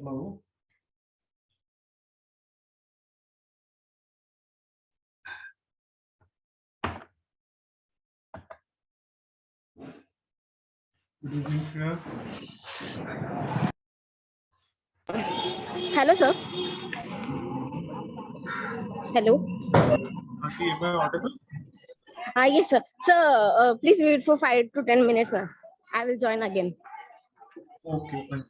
Hello. Good evening, Shreya. Hello, sir. Hello. Auntie, am I audible? Yes, sir. Sir, please wait for 5 to 10 minutes, sir. I will join again. Okay, fine.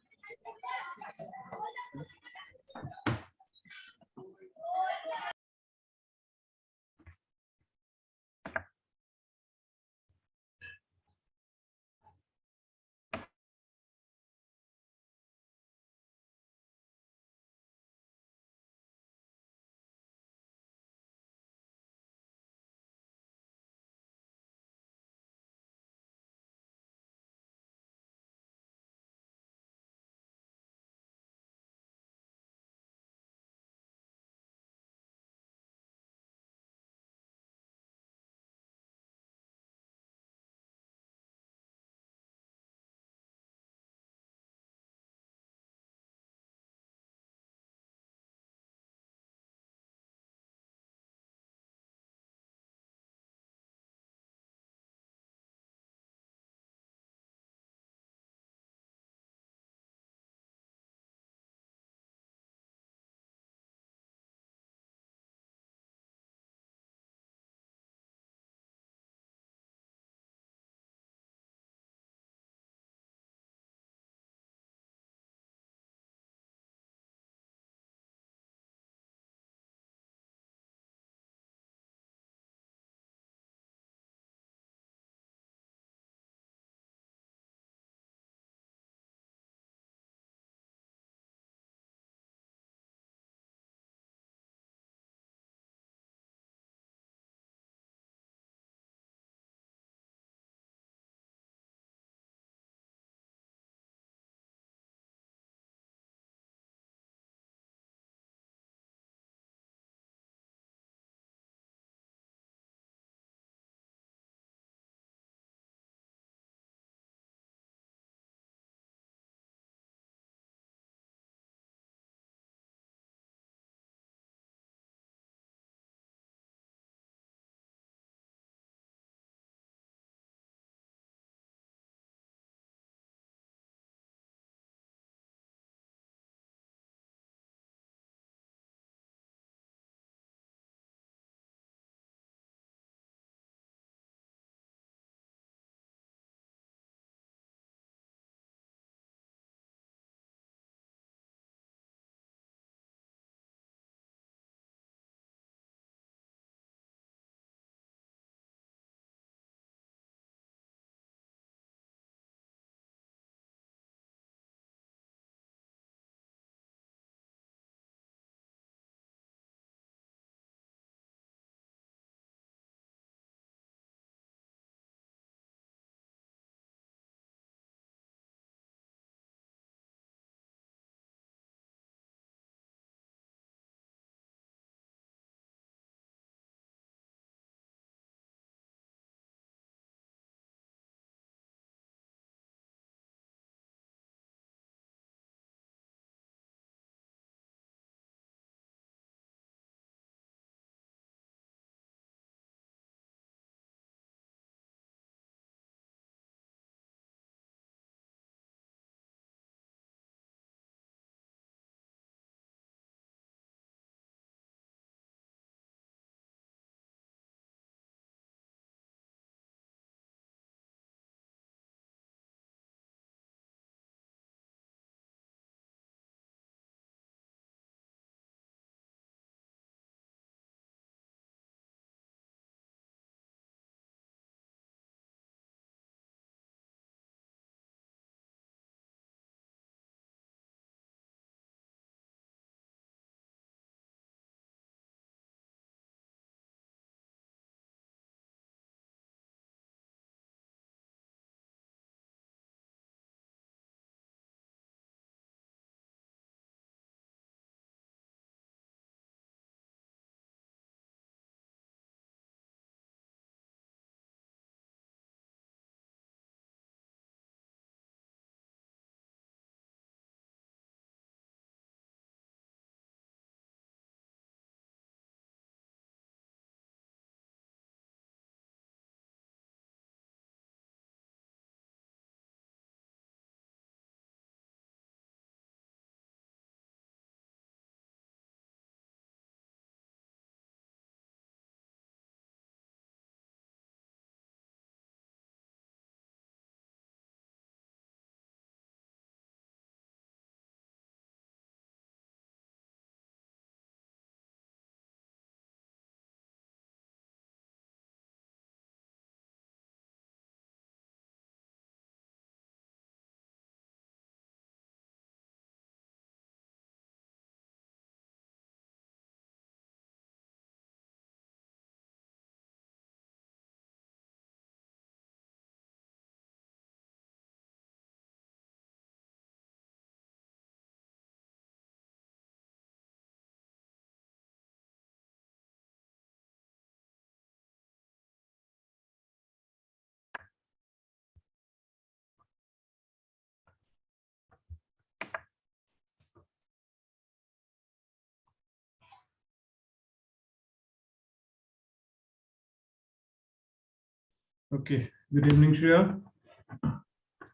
Okay, good evening Shreya.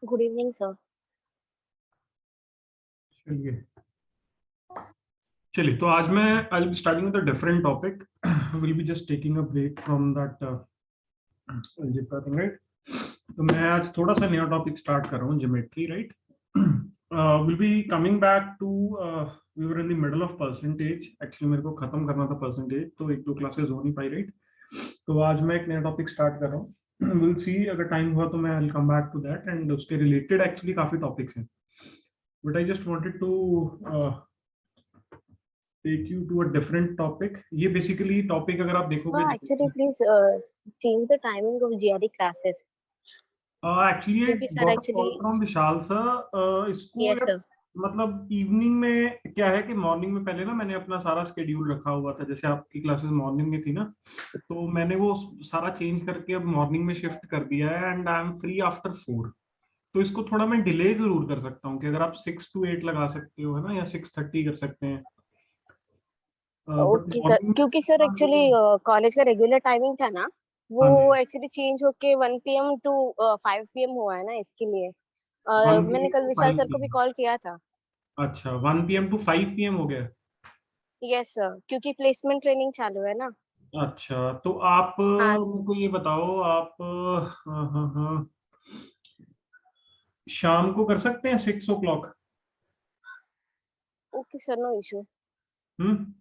Good evening, sir. चलिए चलिए, तो आज मैं I will be starting with a different topic. Will be just taking a break from that algebra thing, right? तो मैं आज थोड़ा सा नया टॉपिक स्टार्ट कर रहा हूँ, geometry, right? Will be coming back to we were in the middle of percentage. Actually मेरे को खत्म करना था परसेंटेज, तो एक दो क्लासेस हो नहीं पाई, राइट? तो आज मैं एक नया टॉपिक स्टार्ट कर रहा हूँ। विल सी, अगर टाइम हुआ तो मैं will come back to that, and उसके रिलेटेड एक्चुअली काफी टॉपिक्स हैं, but I just wanted to take you to a different topic. ये बेसिकली टॉपिक अगर आप देखोगे, Sir, actually, please change the timing of GRE classes. Actually I क्योंकि sir got a call actually from Vishal sir. इसको yes यार, sir. मतलब evening में क्या है कि मॉर्निंग में पहले ना मैंने अपना सारा स्केड्यूल रखा हुआ था, जैसे आपकी क्लासेस मॉर्निंग में थी ना, तो मैंने वो सारा चेंज करके अब मॉर्निंग में शिफ्ट कर दिया है, and I am free after 4। तो इसको थोड़ा मैं डिले जरूर कर सकता हूँ कि अगर आप 6 to 8 लगा सकते हो, है ना, या 6:30 कर सकते हैं, बट ओके सर, मॉर्निंग क्योंकि सर एक्चुअली कॉलेज का रेगुलर टाइमिंग था ना, वो हाँ जी, एक्चुअली चेंज होके 1 PM टू 5 PM हुआ है ना, इसके लिए 1 मैंने PM कल to Vishal five sir P को भी एम कॉल किया था। अच्छा, 1 PM टू 5 PM हो गया। यस सर, क्योंकि प्लेसमेंट ट्रेनिंग चालू है ना। अच्छा, तो आप हाँ। मेरे को ये बताओ, आप हाँ हाँ हाँ, शाम को कर सकते हैं 6 o'clock? Okay sir, no issue. Hmm,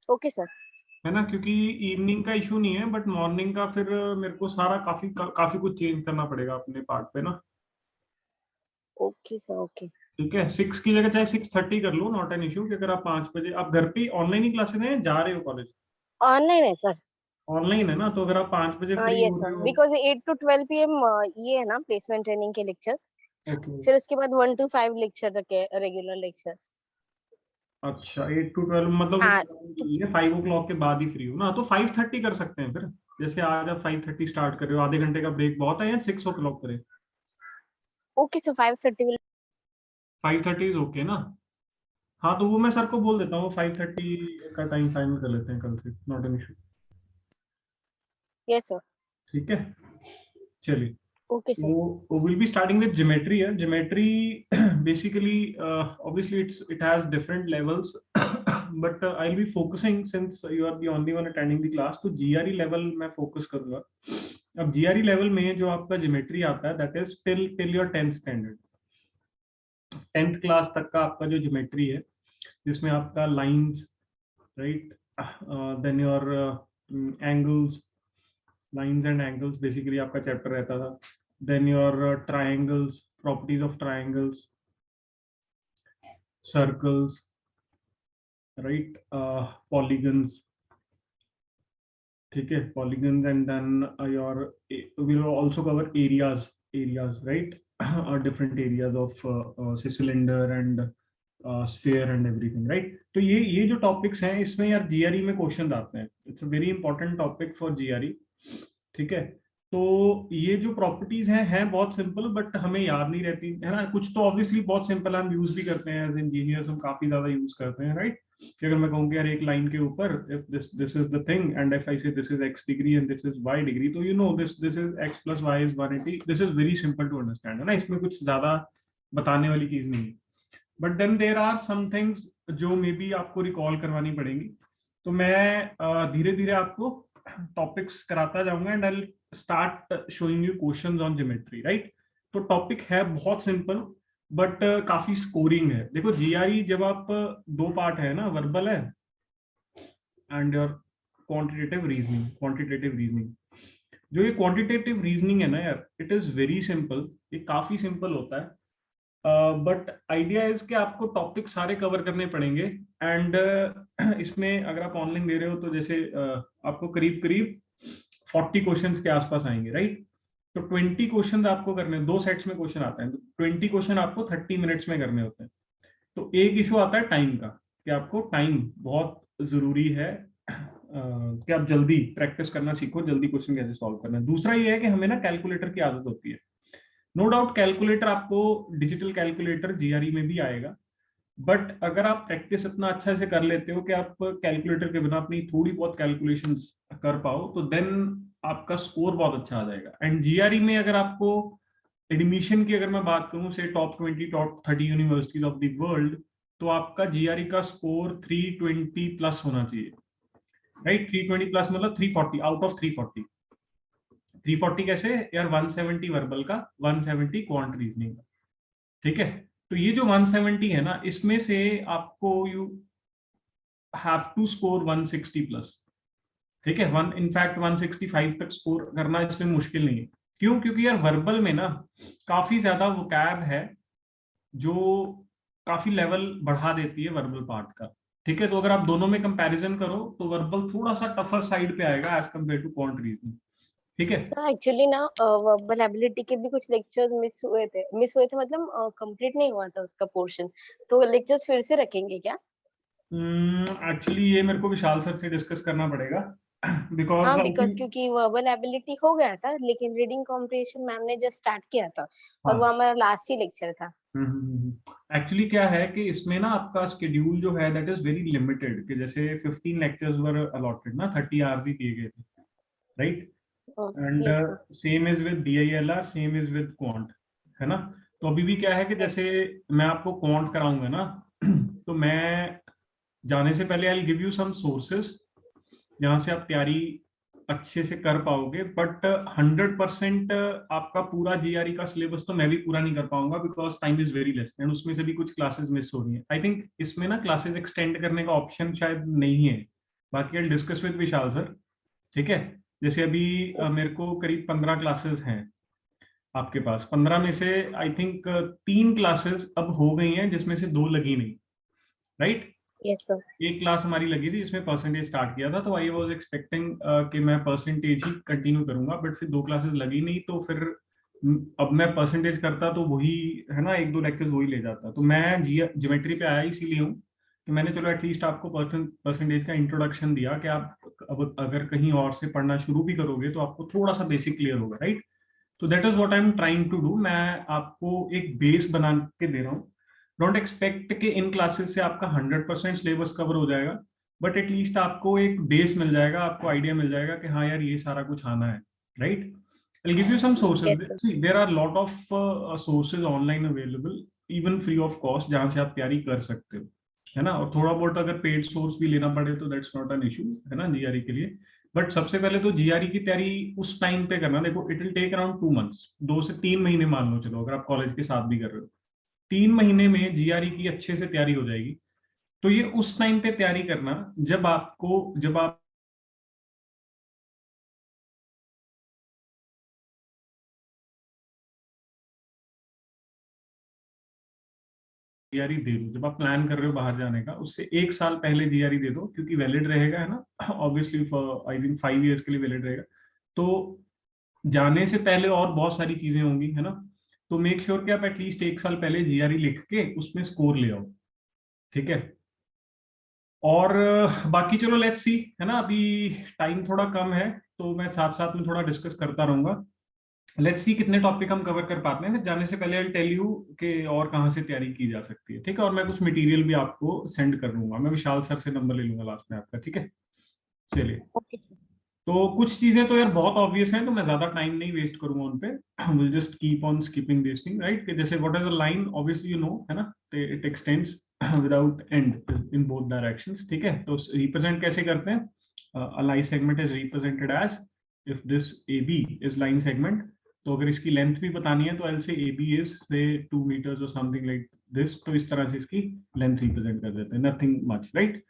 okay sir. है ना, क्योंकि इवनिंग का इशू नहीं है, बट मॉर्निंग का फिर मेरे को सारा काफी कुछ चेंज करना पड़ेगा अपने पार्ट पे ना। Okay sir. ओके। ठीक है, 6 की जगह चाहे 6:30 कर लो, नॉट एन इशू। कि अगर आप 5 बजे आप घर पे ऑनलाइन ही क्लासेस हैं, जा रहे हो कॉलेज? ऑनलाइन है सर। ऑनलाइन है ना, तो अगर आप 5 बजे हाँ फ्री यस हो सर, रहे हो। बिकॉज 8 to 12 PM ये है ना प्लेसमेंट ट्रेनिंग के लेक्चर्स। ओके, फिर उसके बाद 1 to 5 लेक्चर रखे, रेगुलर लेक्चर्स। अच्छा, 8 to 12 मतलब हाँ। ये 5 o'clock के बाद ही फ्री हो ना, तो 5:30 कर सकते हैं फिर। जैसे आज आप 5:30 स्टार्ट कर रहे हो, आधे घंटे का ब्रेक बहुत है, या 6 o'clock करें? Okay sir, 5:30 will. 5:30 is okay ना? हाँ, तो वो मैं सर को बोल देता हूँ, 5:30 का टाइम फाइनल कर लेते हैं कल से, not an issue. Yes sir. ठीक है, चलिए। Okay sir. So we'll be starting with geometry here. Geometry basically, obviously, it has different levels, but I'll be focusing, since you are the only one attending the class, तो GRE level मैं focus करूंगा। अब GRE level में जो आपका geometry आता है, that is till your 10th standard, 10th class तक का आपका जो geometry है, जिसमें आपका lines, right, then your angles, lines and angles basically आपका चैप्टर रहता था। Then your triangles, properties of triangles, circles, right, polygons, ठीक है, polygons, and then your will also cover areas, right, different areas of say cylinder and sphere and everything, right? तो ये जो topics हैं, इसमें यार जीआरई में क्वेश्चन आते हैं। It's a very important topic for GRE, ठीक है? तो ये जो प्रॉपर्टीज हैं बहुत सिंपल, बट हमें याद नहीं रहती, है ना? कुछ तो ऑब्वियसली बहुत सिंपल हम यूज भी करते हैं एज इंजीनियर्स, हम काफी ज्यादा यूज करते हैं, राइट? कि अगर मैं कहूँ कि यार एक लाइन के ऊपर, if this is the thing and if I say this is x degree and this is y degree, तो you know this is x plus y is 180। This is very simple to understand, है ना? इसमें कुछ ज्यादा बताने वाली चीज नहीं है, but then there are some things जो मे बी आपको रिकॉल करवानी पड़ेंगी। तो मैं धीरे धीरे आपको टॉपिक्स कराता जाऊंगा, and I start showing you questions on geometry, right? तो टॉपिक है बहुत सिंपल, बट काफी स्कोरिंग है। देखो, जीआरई जब आप दो पार्ट है ना, वर्बल है एंड योर क्वांटिटेटिव रीजनिंग। जो ये क्वांटिटेटिव रीजनिंग है ना यार, इट इज वेरी सिंपल, ये काफी सिंपल होता है, बट आइडिया इज कि आपको टॉपिक सारे कवर करने पड़ेंगे। एंड इसमें अगर आप ऑनलाइन दे रहे हो, तो जैसे आपको करीब करीब 40 क्वेश्चंस के आसपास आएंगे, राइट? तो 20 क्वेश्चन आपको करने, दो सेट्स में क्वेश्चन आते हैं, तो 20 क्वेश्चन आपको 30 मिनट्स में करने होते हैं। तो एक इशू आता है टाइम का, कि आपको टाइम बहुत जरूरी है, कि आप जल्दी प्रैक्टिस करना सीखो, जल्दी क्वेश्चन कैसे सॉल्व करना है। दूसरा ये है कि हमें ना कैलकुलेटर की आदत होती है। नो डाउट कैलकुलेटर आपको, डिजिटल कैलकुलेटर जीआरई में भी आएगा, बट अगर आप प्रैक्टिस इतना अच्छा से कर लेते हो कि आप कैलकुलेटर के बिना अपनी थोड़ी बहुत कैलकुलेशंस कर पाओ, तो देन आपका स्कोर बहुत अच्छा आ जाएगा। एंड जीआरई में अगर आपको एडमिशन की अगर मैं बात करूं से top 20 top 30 universities of the world, तो आपका जीआरई का स्कोर 320 प्लस होना चाहिए, राइट। 320 प्लस मतलब 340 आउट ऑफ 340। 340 कैसे यार, 170 वर्बल का, 170 क्वांट रीजनिंग का, ठीक है। तो ये जो 170 है ना, इसमें से आपको you have to score 160 plus, ठीक है। वन इनफैक्ट 165 तक स्कोर करना इसमें मुश्किल नहीं है। क्यों? क्योंकि यार वर्बल में ना काफी ज्यादा वोकैब है जो काफी लेवल बढ़ा देती है वर्बल पार्ट का, ठीक है। तो अगर आप दोनों में कंपैरिजन करो तो वर्बल थोड़ा सा टफर साइड पे आएगा as compared to quant reasoning, ठीक है। सर एक्चुअली ना वर्बल एबिलिटी के भी कुछ लेक्चर्स मिस हुए थे मतलब कंप्लीट नहीं हुआ था उसका पोर्शन, तो लेक्चर्स फिर से रखेंगे क्या? एक्चुअली ये मेरे को विशाल सर से डिस्कस करना पड़ेगा बिकॉज हाँ आई बिकॉज थिंक, क्योंकि वर्बल एबिलिटी हो गया था लेकिन रीडिंग कॉम्प्रिहेंशन मैम ने जस्ट स्टार्ट किया था और वो हाँ, हमारा लास्ट ही लेक्चर था। एक्चुअली क्या है कि इसमें ना आपका स्केड्यूल जो है दैट इज वेरी लिमिटेड, कि जैसे 15 लेक्चर्स वर अलॉटेड ना, 30 आवर्स ही दिए गए थे, right. And yes sir. Same is with DILR, same is with quant, है ना। तो अभी भी क्या है कि यस। जैसे मैं आपको क्वांट कराऊंगा ना तो मैं जाने से पहले I give you some sources जहां से आप तैयारी अच्छे से कर पाओगे, बट 100% आपका पूरा जीआरई का सिलेबस तो मैं भी पूरा नहीं कर पाऊंगा because time is very less, and उसमें से भी कुछ क्लासेस मिस हो रही हैं। आई थिंक इसमें ना क्लासेस एक्सटेंड करने का ऑप्शन शायद नहीं है, बाकी I discuss with Vishal sir, ठीक है। जैसे अभी मेरे को करीब 15 क्लासेस हैं, आपके पास 15 में से आई थिंक 3 क्लासेस अब हो गई हैं जिसमें से 2 लगी नहीं, राइट। Yes sir. एक क्लास हमारी लगी थी जिसमें परसेंटेज स्टार्ट किया था, तो आई वाज एक्सपेक्टिंग कि मैं परसेंटेज ही कंटिन्यू करूंगा, बट फिर 2 क्लासेस लगी नहीं, तो फिर अब मैं परसेंटेज करता तो वही है ना, 1-2 लेक्चर्स वही ले जाता। तो मैं ज्योमेट्री पे आया इसीलिए हूँ कि मैंने चलो एटलीस्ट आपको परसेंटेज का इंट्रोडक्शन दिया कि आप अब अगर कहीं और से पढ़ना शुरू भी करोगे तो आपको थोड़ा सा बेसिक क्लियर होगा, राइट। तो that is what I am trying to do, मैं आपको एक बेस बना के दे रहा हूँ। डोंट एक्सपेक्ट कि इन क्लासेस से आपका 100% सिलेबस कवर हो जाएगा, बट एटलीस्ट आपको एक बेस मिल जाएगा, आपको आइडिया मिल जाएगा कि हाँ यार ये सारा कुछ आना है, right. I'll give you some sources. Yes sir. See, there are lot of sources online available, even free of cost, जहाँ से आप तैयारी कर सकते हो, है ना। और थोड़ा बहुत अगर पेड सोर्स भी लेना पड़े तो दैट्स नॉट एन इशू, है ना, जीआरई के लिए। बट सबसे पहले तो जीआरई की तैयारी उस टाइम पे करना, देखो it will take around 2 months, 2 से 3 महीने मान लो चलो, अगर आप कॉलेज के साथ भी कर रहे हो, 3 महीने में जीआरई की अच्छे से तैयारी हो जाएगी। तो ये उस टाइम पे तैयारी करना जब आप जीआरई दे दो, जब आप प्लान कर रहे हो बाहर जाने का, उससे 1 साल पहले जीआरई दे दो, क्योंकि वैलिड रहेगा, है ना, obviously for I think 5 years के लिए वैलिड रहेगा। तो जाने से पहले और बहुत सारी चीजें होंगी, है ना। तो मेक श्योर कि आप एटलीस्ट 1 साल पहले जीआरई लिख के उसमें स्कोर ले आओ, ठीक है। और बाकी चलो लेट्स सी, है ना, अभी टाइम थोड़ा कम है, तो मैं साथ साथ में थोड़ा डिस्कस करता रहूंगा। लेट्स सी कितने टॉपिक हम कवर कर पाते हैं, फिर जाने से पहले आई टेल यू कि और कहाँ से तैयारी की जा सकती है, ठीक है। और मैं कुछ मटेरियल भी आपको सेंड कर दूंगा, मैं विशाल सर से नंबर ले लूंगा लास्ट में आपका, ठीक है। चलिए, ओके सर। तो कुछ चीजें तो यार बहुत ऑब्वियस हैं, तो मैं ज्यादा टाइम नहीं वेस्ट करूंगा उन पे, will just keep on skipping this thing, right. कि जैसे what is the line, obviously you no, है ना, it extends without and in both directions, ठीक है। तो रिप्रेजेंट कैसे करते हैं, a line segment is represented as, if this AB is line segment, तो अगर इसकी लेंथ भी बतानी है तो I'll say AB is say 2 meters or something like this, तो इस तरह से इसकी लेंथ रिप्रेजेंट कर देते हैं, nothing much, right.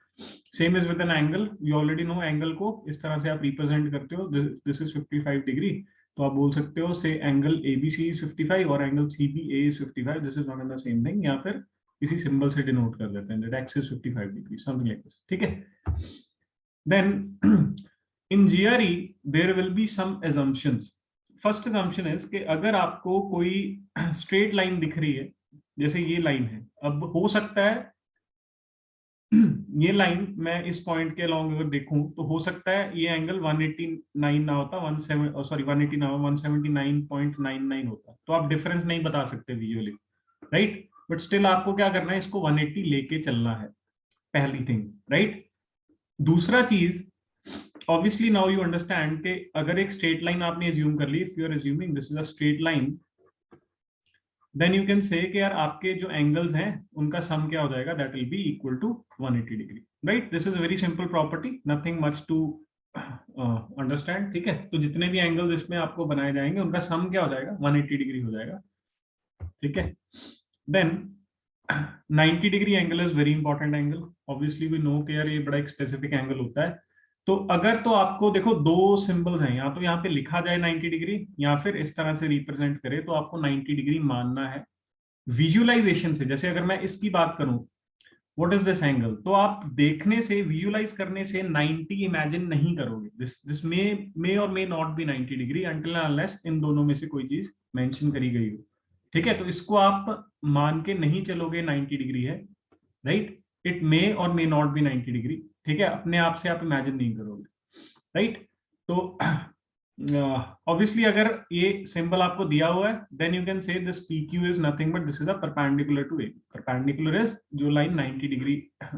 Same is with an angle, you already know angle को इस तरह से आप रिप्रेजेंट करते हो, दिस इज 55 डिग्री, तो आप बोल सकते हो से एंगल ABC is 55 और angle CBA is 55, this is not in the same thing, या फिर किसी सिंबल से डिनोट कर देते हैं that x is 55 degree, something like this, ठीक है। Then in GRE there will be some assumptions. First assumption is कि अगर आपको कोई straight line दिख रही है, जैसे ये लाइन है, अब हो सकता है ये लाइन मैं इस पॉइंट के अलोंग अगर देखूं तो हो सकता है ये एंगल 189 ना होता, 180 ना हो, 179.99 होता, तो आप डिफरेंस नहीं बता सकते विजुअली, राइट। बट स्टिल आपको क्या करना है, इसको 180 लेके चलना है, पहली थिंग, राइट। दूसरा चीज, ऑब्वियसली नाउ यू अंडरस्टैंड कि अगर एक स्ट्रेट लाइन आपने एज्यूम कर ली, if you are assuming this is a straight line, then you can say कि यार आपके जो एंगल्स हैं उनका सम क्या हो जाएगा, that will be equal to 180 degree, right. This is very simple property, nothing much to understand, ठीक है। तो जितने भी एंगल्स इसमें आपको बनाए जाएंगे उनका सम क्या हो जाएगा, 180 डिग्री हो जाएगा, ठीक है। Then 90 degree angle is very important angle, obviously we know कि यार ये बड़ा एक स्पेसिफिक एंगल होता है। तो अगर तो आपको देखो दो सिंबल्स हैं, या तो यहाँ पे लिखा जाए 90 डिग्री या फिर इस तरह से रिप्रेजेंट करे, तो आपको 90 डिग्री मानना है। विजुअलाइजेशन से, जैसे अगर मैं इसकी बात करूं, व्हाट इज दिस एंगल, तो आप देखने से, विजुअलाइज करने से 90 इमेजिन नहीं करोगे। दिस मे और may not be 90 degree until unless इन दोनों में से कोई चीज मेंशन करी गई हो, ठीक है। तो इसको आप मान के नहीं चलोगे 90 डिग्री है, राइट। इट मे और मे नॉट बी 90 डिग्री, ठीक है, अपने आप से आप इमेजिन नहीं करोगे, राइट। तो ऑब्वियसली अगर ये सिंबल आपको दिया हुआ है, then you can say this PQ is nothing but this is a perpendicular to A. Perpendicular is जो लाइन 90 डिग्री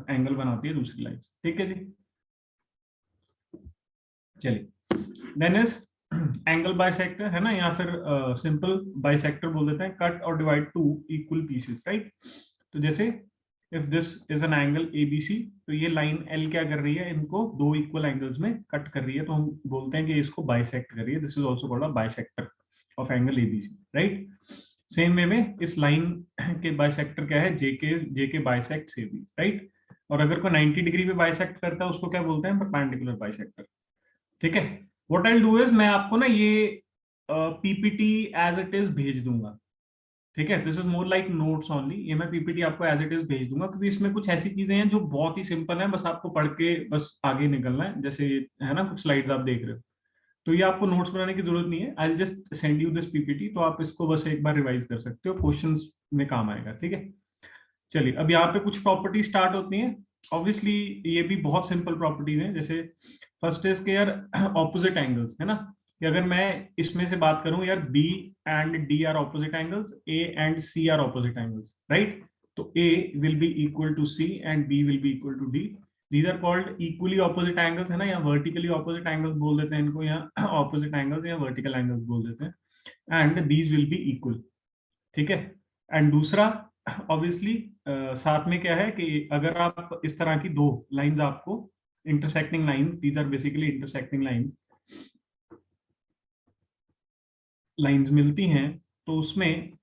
एंगल बनाती है दूसरी लाइन, ठीक है जी। चलिए, देन इज एंगल बाइसेक्टर, है ना, या फिर सिंपल बाइसेक्टर बोल देते हैं, कट और divide two equal pieces, right. तो जैसे if this is an angle ABC, तो ये लाइन L क्या कर रही है, इनको दो इक्वल एंगल्स में कट कर रही है, तो हम बोलते हैं कि इसको बाइसेक्ट कर रही है। This is also called a bisector of angle ABC, right. Same way में इस लाइन के बाइसेक्टर क्या है, JK बाइसेक्ट AB, राइट। और अगर कोई 90 डिग्री पे बाइसेक्ट करता है उसको क्या बोलते हैं, परपेंडिकुलर बाइसेक्टर, ठीक है। What I will do is, मैं आपको ना ये PPT एज इट इज भेज दूंगा, ठीक है। This is more like notes only, ये मैं PPT आपको एज इट इज भेज दूंगा, क्योंकि इसमें कुछ ऐसी चीजें हैं जो बहुत ही सिंपल है, बस आपको पढ़ के बस आगे निकलना है। जैसे है ना, कुछ स्लाइड्स आप देख रहे हो, तो ये आपको नोट्स बनाने की जरूरत नहीं है, I will just send you this PPT, तो आप इसको बस एक बार रिवाइज कर सकते हो, क्वेश्चंस में काम आएगा, ठीक है। चलिए, अब यहाँ पे कुछ प्रॉपर्टी स्टार्ट होती हैं। ऑब्वियसली ये भी बहुत सिंपल प्रॉपर्टीज हैं, जैसे फर्स्ट इज के यार ऑपोजिट एंगल्स, है ना, कि अगर मैं इसमें से बात करूं यार, B and D are opposite angles, A and C are opposite angles, right. तो A will be equal to C and B will be equal to D। These are called equally opposite angles, है ना, या vertically opposite angles बोल देते हैं इनको, या opposite angles या वर्टिकल एंगल्स बोल देते हैं, and these will be equal, ठीक है। एंड दूसरा ऑब्वियसली साथ में क्या है कि अगर आप इस तरह की दो लाइंस आपको intersecting line, these are basically intersecting lines मिलती हैं, तो उसमें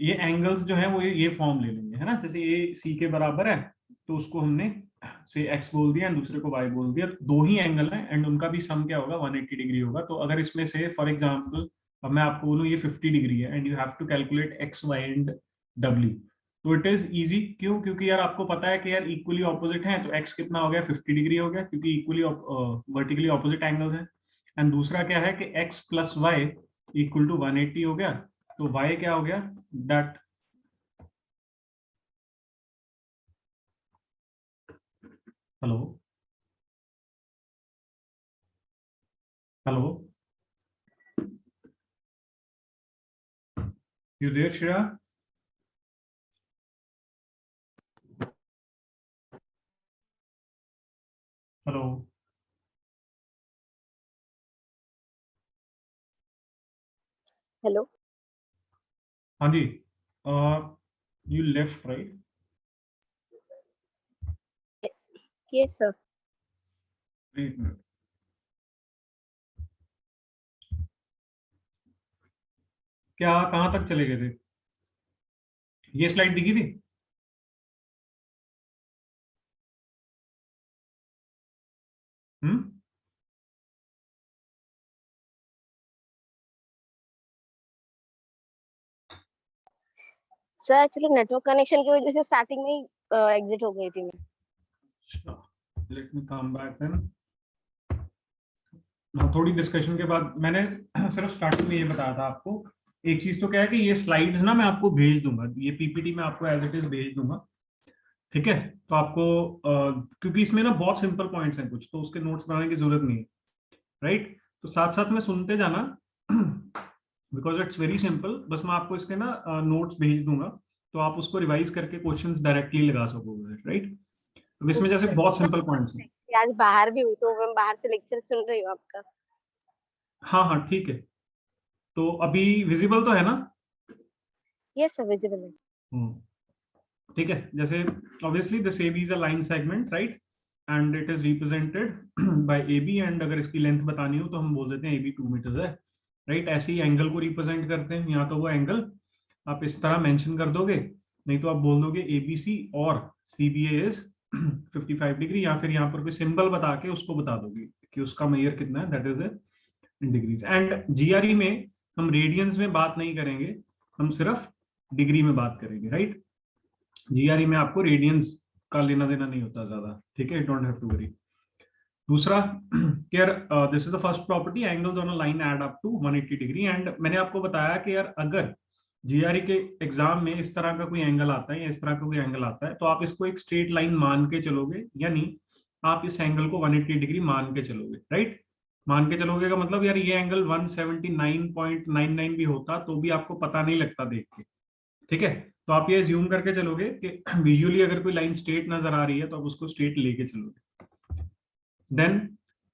ये एंगल्स जो है वो ये फॉर्म ले लेंगे, है ना। जैसे ये C के बराबर है, तो उसको हमने से X बोल दिया एंड दूसरे को Y बोल दिया, दो ही एंगल है एंड उनका भी सम क्या होगा, 180 डिग्री होगा। तो अगर इसमें से फॉर एग्जांपल अब मैं आपको बोलूं ये 50 डिग्री है and you have to calculate X, Y and W, तो इट इज इजी। क्यों? क्योंकि यार आपको पता है कि यार इक्वली ऑपोजिट है, तो X कितना हो गया, 50 डिग्री हो गया, क्योंकि इक्वली वर्टिकली ऑपोजिट एंगल्स हैं। एंड दूसरा क्या है कि X plus Y equal to 180 हो गया, तो Y क्या हो गया, that hello hello you there Shreya? Hello, hello. हाँ जी, you left right? Yes sir. एक मिनट, क्या कहाँ तक चले गए थे? ये स्लाइड दिखी थी? हम्म, सर एक्चुअली नेटवर्क कनेक्शन की वजह से स्टार्टिंग में ही एग्जिट हो गई थी मैं। Let me come back then. थोड़ी डिस्कशन के बाद मैंने सिर्फ स्टार्टिंग में ये बताया था आपको। एक चीज तो क्या है कि ये स्लाइड्स ना मैं आपको भेज दूंगा, ये PPT में आपको एज इट इज भेज दूंगा, ठीक है। तो आपको क्योंकि इसमें ना बहुत सिंपल पॉइंट्स हैं कुछ, तो उसके नोट्स बनाने की जरूरत नहीं है, राइट। तो साथ साथ में सुनते जाना बिकॉज इट्स वेरी सिंपल। बस मैं आपको इसके ना नोट्स भेज दूंगा, तो आप उसको रिवाइज करके क्वेश्चंस डायरेक्टली लगा सकोगे, राइट। तो इसमें ओके जैसे सर। बहुत सिंपल पॉइंट्स हैं। आज बाहर भी हूँ तो मैं बाहर से लेक्चर सुन रही हूँ आपका। हाँ हाँ ठीक है। तो अभी विजिबल तो है ना? यस सर, विजिबल है। ठीक है। जैसे obviously this AB is a line segment, right, and it is represented by AB, and अगर इसकी लेंथ बतानी हो तो हम बोल देते हैं AB 2 मीटर्स है, राइट। ऐसे ही एंगल को रिप्रेजेंट करते हैं, या तो वो एंगल आप इस तरह मेंशन कर दोगे, नहीं तो आप बोल दोगे ABC और CBA इज 55 डिग्री, या फिर यहाँ पर कोई सिंबल बता के उसको बता दोगे कि उसका मेजर कितना है, that is in degrees. And GRE में हम रेडियंस में बात नहीं करेंगे, हम सिर्फ डिग्री में बात करेंगे, राइट। GRE में आपको रेडियंस का लेना देना नहीं होता ज्यादा, ठीक है, डोंट हैव टू वरी। दूसरा, यार this is the first property, angles on a line add up to 180 degree. And मैंने आपको बताया कि यार अगर GRE के एग्जाम में इस तरह का कोई एंगल आता है या इस तरह का कोई एंगल आता है, तो आप इसको एक स्ट्रेट लाइन मान के चलोगे, यानी आप इस एंगल को 180 डिग्री मान के चलोगे, राइट। मान के चलोगे का मतलब यार ये एंगल 179.99 भी होता तो भी आपको पता नहीं लगता देख के, ठीक है। तो आप ये ज्यूम करके चलोगे कि विजुअली अगर कोई लाइन स्ट्रेट नजर आ रही है तो आप उसको स्ट्रेट लेके चलोगे। देन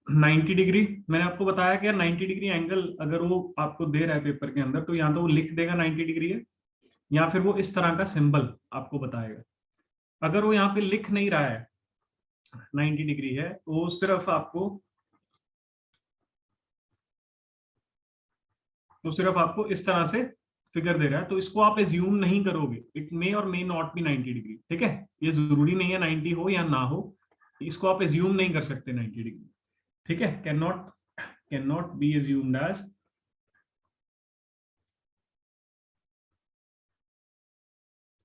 90 डिग्री, मैंने आपको बताया कि यार 90 डिग्री एंगल अगर वो आपको दे रहा है पेपर के अंदर, तो या तो वो लिख देगा 90 डिग्री है, या फिर वो इस तरह का सिंबल आपको बताएगा। अगर वो यहाँ पे लिख नहीं रहा है 90 डिग्री है, वो सिर्फ आपको इस तरह से फिगर दे रहा है, तो इसको आप एज्यूम नहीं करोगे, इट मे और मे नॉट बी 90 डिग्री, ठीक है। ये जरूरी नहीं है 90 हो या ना हो, इसको आप एज्यूम नहीं कर सकते 90 डिग्री, ठीक है। Can not be assumed as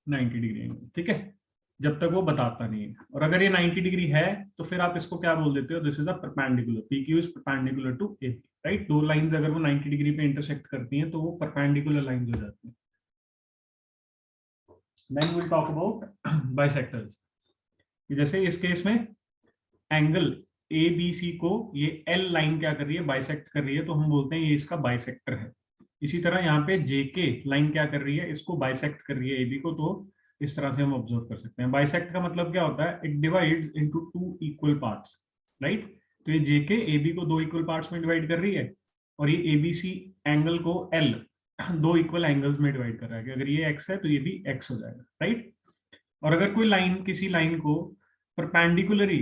90 degree angle, ठीक है, जब तक वो बताता नहीं है। और अगर ये 90 डिग्री है तो फिर आप इसको क्या बोल देते हो, this is a perpendicular, PQ is perpendicular to AB, राइट। दो लाइंस अगर वो 90 डिग्री पे इंटरसेक्ट करती हैं तो वो परपेंडिकुलर लाइंस हो जाती हैं। Then will talk about bisectors. जैसे इस केस में एंगल ABC को ये L लाइन क्या कर रही है, बाइसेक्ट कर रही है, तो हम बोलते हैं ये इसका बाइसेक्टर है। इसी तरह यहाँ पे JK लाइन क्या कर रही है, इसको बाइसेक्ट कर रही है AB को, तो इस तरह से हम ऑब्जर्व कर सकते हैं। बाइसेक्ट का मतलब क्या होता है, it divides into 2 equal parts, right. तो ये JK AB को 2 इक्वल पार्ट्स में डिवाइड कर रही है, और ये ABC एंगल को L 2 इक्वल एंगल्स में डिवाइड कर रहा है कि अगर ये X है तो ये भी X हो जाएगा, राइट। और अगर कोई लाइन किसी लाइन को परपेंडिकुलरली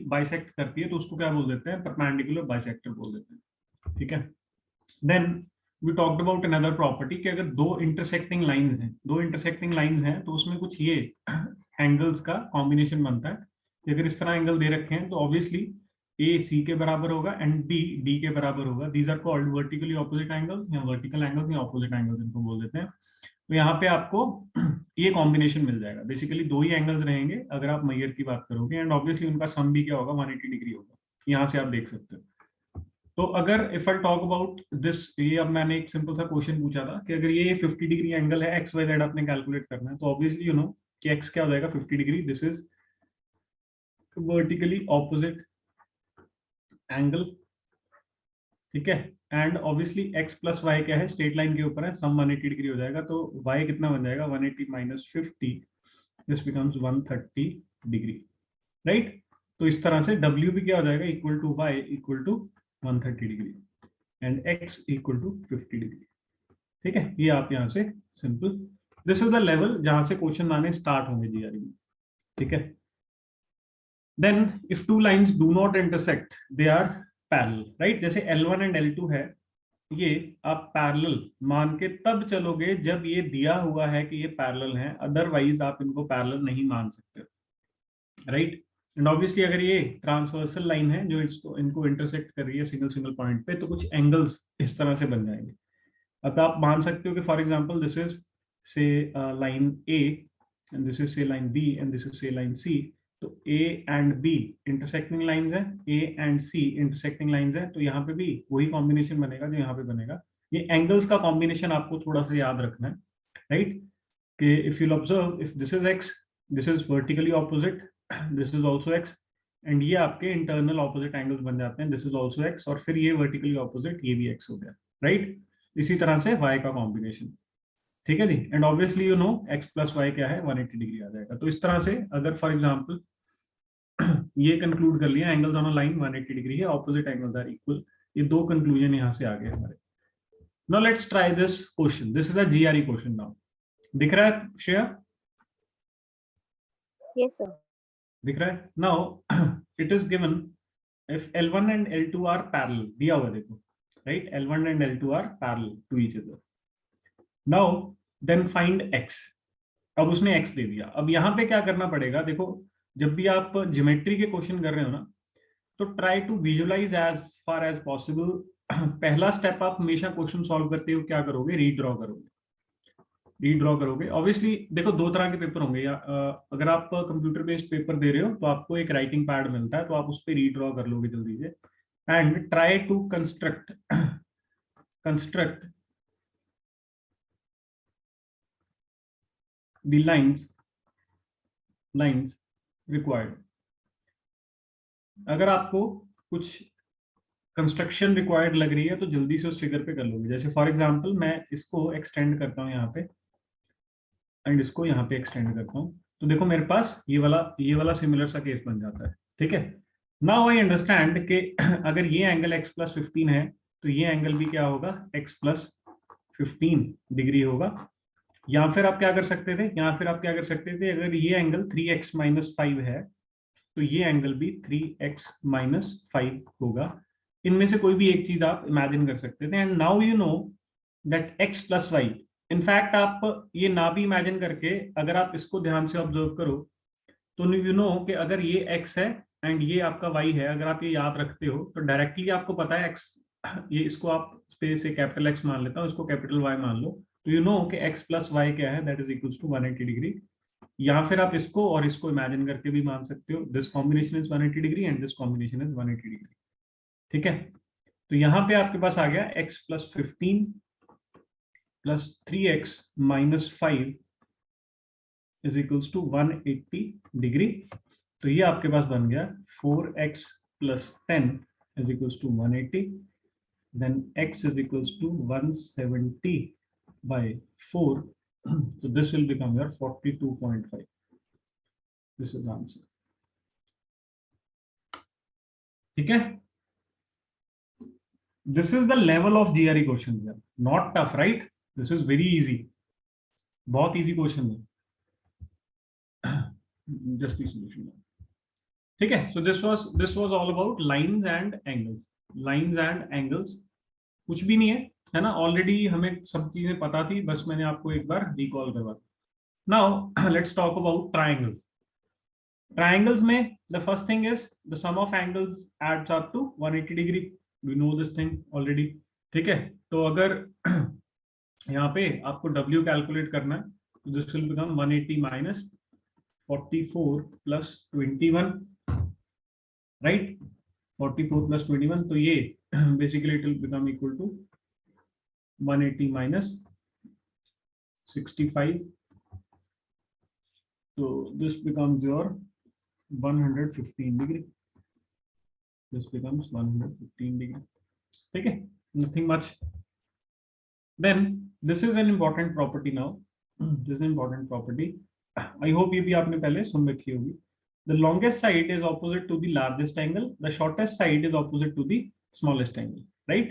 बाइसेक्ट करती है तो उसको क्या बोल देते हैं, परपेंडिकुलर बाइसेक्टर बोल देते हैं, ठीक है। Then we talked about another property कि अगर दो इंटरसेक्टिंग लाइंस हैं तो उसमें कुछ ये एंगल्स का कॉम्बिनेशन बनता है कि अगर इस तरह एंगल दे रखे हैं तो ऑब्वियसली A C के बराबर होगा एंड B D के बराबर होगा। These are called vertically opposite angles, या वर्टिकल एंगल्स या ऑपोजिट एंगल्स इनको बोल देते हैं। तो यहाँ पे आपको ये कॉम्बिनेशन मिल जाएगा, बेसिकली दो ही एंगल्स रहेंगे अगर आप मेजर की बात करोगे, एंड ऑब्वियसली उनका सम भी क्या होगा, 180 डिग्री होगा, यहाँ से आप देख सकते हो। तो अगर if I talk about this, ये अब मैंने एक सिंपल सा क्वेश्चन पूछा था कि अगर ये 50 डिग्री एंगल है, XYZ आपने कैलकुलेट करना है, तो ऑब्वियसली यू नो कि x क्या हो जाएगा, 50 degree, this is vertically opposite angle, ठीक है। And obviously x plus Y क्या है, स्ट्रेट लाइन के ऊपर है, सम 180 डिग्री हो जाएगा, तो y कितना बन जाएगा, 180 minus 50, this becomes 130 degree, right. तो इस तरह से W भी क्या हो जाएगा, equal to y equal to 130 degree and x equal to 50 degree, ठीक है। ये आप यहाँ से simple, this is the level जहां से क्वेश्चन आने स्टार्ट होंगे GRE में, ठीक है। Then if two lines do not intersect they are parallel, right. जैसे L1 एंड L2 है, ये आप पैरेलल मान के तब चलोगे जब ये दिया हुआ है कि ये पैरेलल हैं, अदरवाइज आप इनको पैरेलल नहीं मान सकते, राइट। एंड ऑब्वियसली अगर ये ट्रांसवर्सल लाइन है जो इसको इनको इंटरसेक्ट कर रही है सिंगल सिंगल पॉइंट पे, तो कुछ एंगल्स इस तरह से बन जाएंगे। अब आप मान सकते हो कि for example this is say line A and this is say line B and this is say line C, तो A and B intersecting lines है, A and C intersecting lines है, तो यहाँ पे भी वही कॉम्बिनेशन बनेगा जो यहाँ पे बनेगा। ये एंगल्स का कॉम्बिनेशन आपको थोड़ा सा याद रखना है, राइट, कि if you observe, if this is X, this is vertically opposite, this is also X, and ये आपके इंटरनल ऑपोजिट एंगल्स बन जाते हैं, दिस इज ऑल्सो X, और फिर ये वर्टिकली ऑपोजिट, ये भी X हो गया, राइट। इसी तरह से y का कॉम्बिनेशन, ठीक है जी। And obviously you know x plus Y क्या है, 180 डिग्री आ जाएगा। तो इस तरह से अगर फॉर एग्जांपल ये कंक्लूड कर लिया angles on a line 180 degree है, ऑपोजिट एंगल्स आर इक्वल। ये दो कंक्लूजन यहाँ से आ गए हमारे। Now let's try this question, this is a GRE question. Now दिख रहा है श्रेया? Yes sir. दिख रहा है? Now it is given if L1 and L2 are parallel, दिया हुआ देखो, right? L1 and L2 are parallel to each other. Now then find x. अब उसने x दे दिया। अब यहाँ पे क्या करना पड़ेगा, देखो जब भी आप ज्योमेट्री के क्वेश्चन कर रहे हो ना, तो try to visualize as far as possible. पहला स्टेप आप हमेशा क्वेश्चन सॉल्व करते हो क्या करोगे, रीड्रॉ करोगे। रीड्रॉ करोगे ऑब्वियसली, देखो दो तरह के पेपर होंगे, या अगर आप कंप्यूटर बेस्ड पेपर दे रहे हो तो आपको एक राइटिंग पैड मिलता है, तो आप उस पर रीड्रॉ कर लोगे जल्दी से, and try to construct the lines required. अगर आपको कुछ कंस्ट्रक्शन रिक्वायर्ड लग रही है तो जल्दी से उस फिगर पे कर लोगे। जैसे फॉर एग्जांपल मैं इसको एक्सटेंड करता हूँ यहाँ पे, एंड इसको यहाँ पे एक्सटेंड करता हूँ, तो देखो मेरे पास ये वाला सिमिलर सा केस बन जाता है। ठीक है, नाउ आई अंडरस्टैंड कि अगर ये एंगल x + 15 है तो ये एंगल भी क्या होगा, x + 15 डिग्री होगा। या फिर आप क्या कर सकते थे, अगर ये एंगल 3x - 5 है तो ये एंगल भी 3x - 5 होगा। इनमें से कोई भी एक चीज आप इमेजिन कर सकते थे। And now you know that x + y, in fact आप ये ना भी इमेजिन करके अगर आप इसको ध्यान से ऑब्जर्व करो तो यू नो कि अगर ये x है एंड ये आपका y है, अगर आप ये याद रखते हो तो डायरेक्टली आपको पता है x, ये इसको आप स्पेस से कैपिटल X मान लेता हूँ, इसको कैपिटल Y मान लो, तो यू नो कि x + y क्या है, that is equals to 180 degree. या फिर आप इसको और इसको इमेजिन करके भी मान सकते हो, this combination is 180 degree and this combination is 180 degree. ठीक है, तो यहाँ पे आपके पास आ गया x + 15 + 3x - 5 is equals to 180 degree. तो ये आपके पास बन गया 4x + 10 is equals to 180, then x is equals to 170/4, so this will become your 42.5. This is answer. ठीक है, this is the level of GRE question here, not tough, right? This is very easy, बहुत easy question है। just the solution. ठीक है, so this was all about lines and angles, कुछ भी नहीं है ना, ऑलरेडी हमें सब चीजें पता थी, बस मैंने आपको एक बार रिकॉल करवा। Now let's talk about triangles. Triangles में the first thing is the sum of angles adds up to 180 degree, we know this thing already. ठीक है, तो अगर यहाँ पे आपको W कैलकुलेट करना है तो दिस विल बिकम 180 - 44 + 21, राइट? 44 + 21, तो ये basically it will become equal to 180 - 65, so this becomes your 115 degree, this becomes 115 degree. ठीक है, nothing much. Then this is an important property now, this is an important property, I hope ये भी आपने पहले सुन रखी होगी। The longest side is opposite to the largest angle, the shortest side is opposite to the smallest angle, right?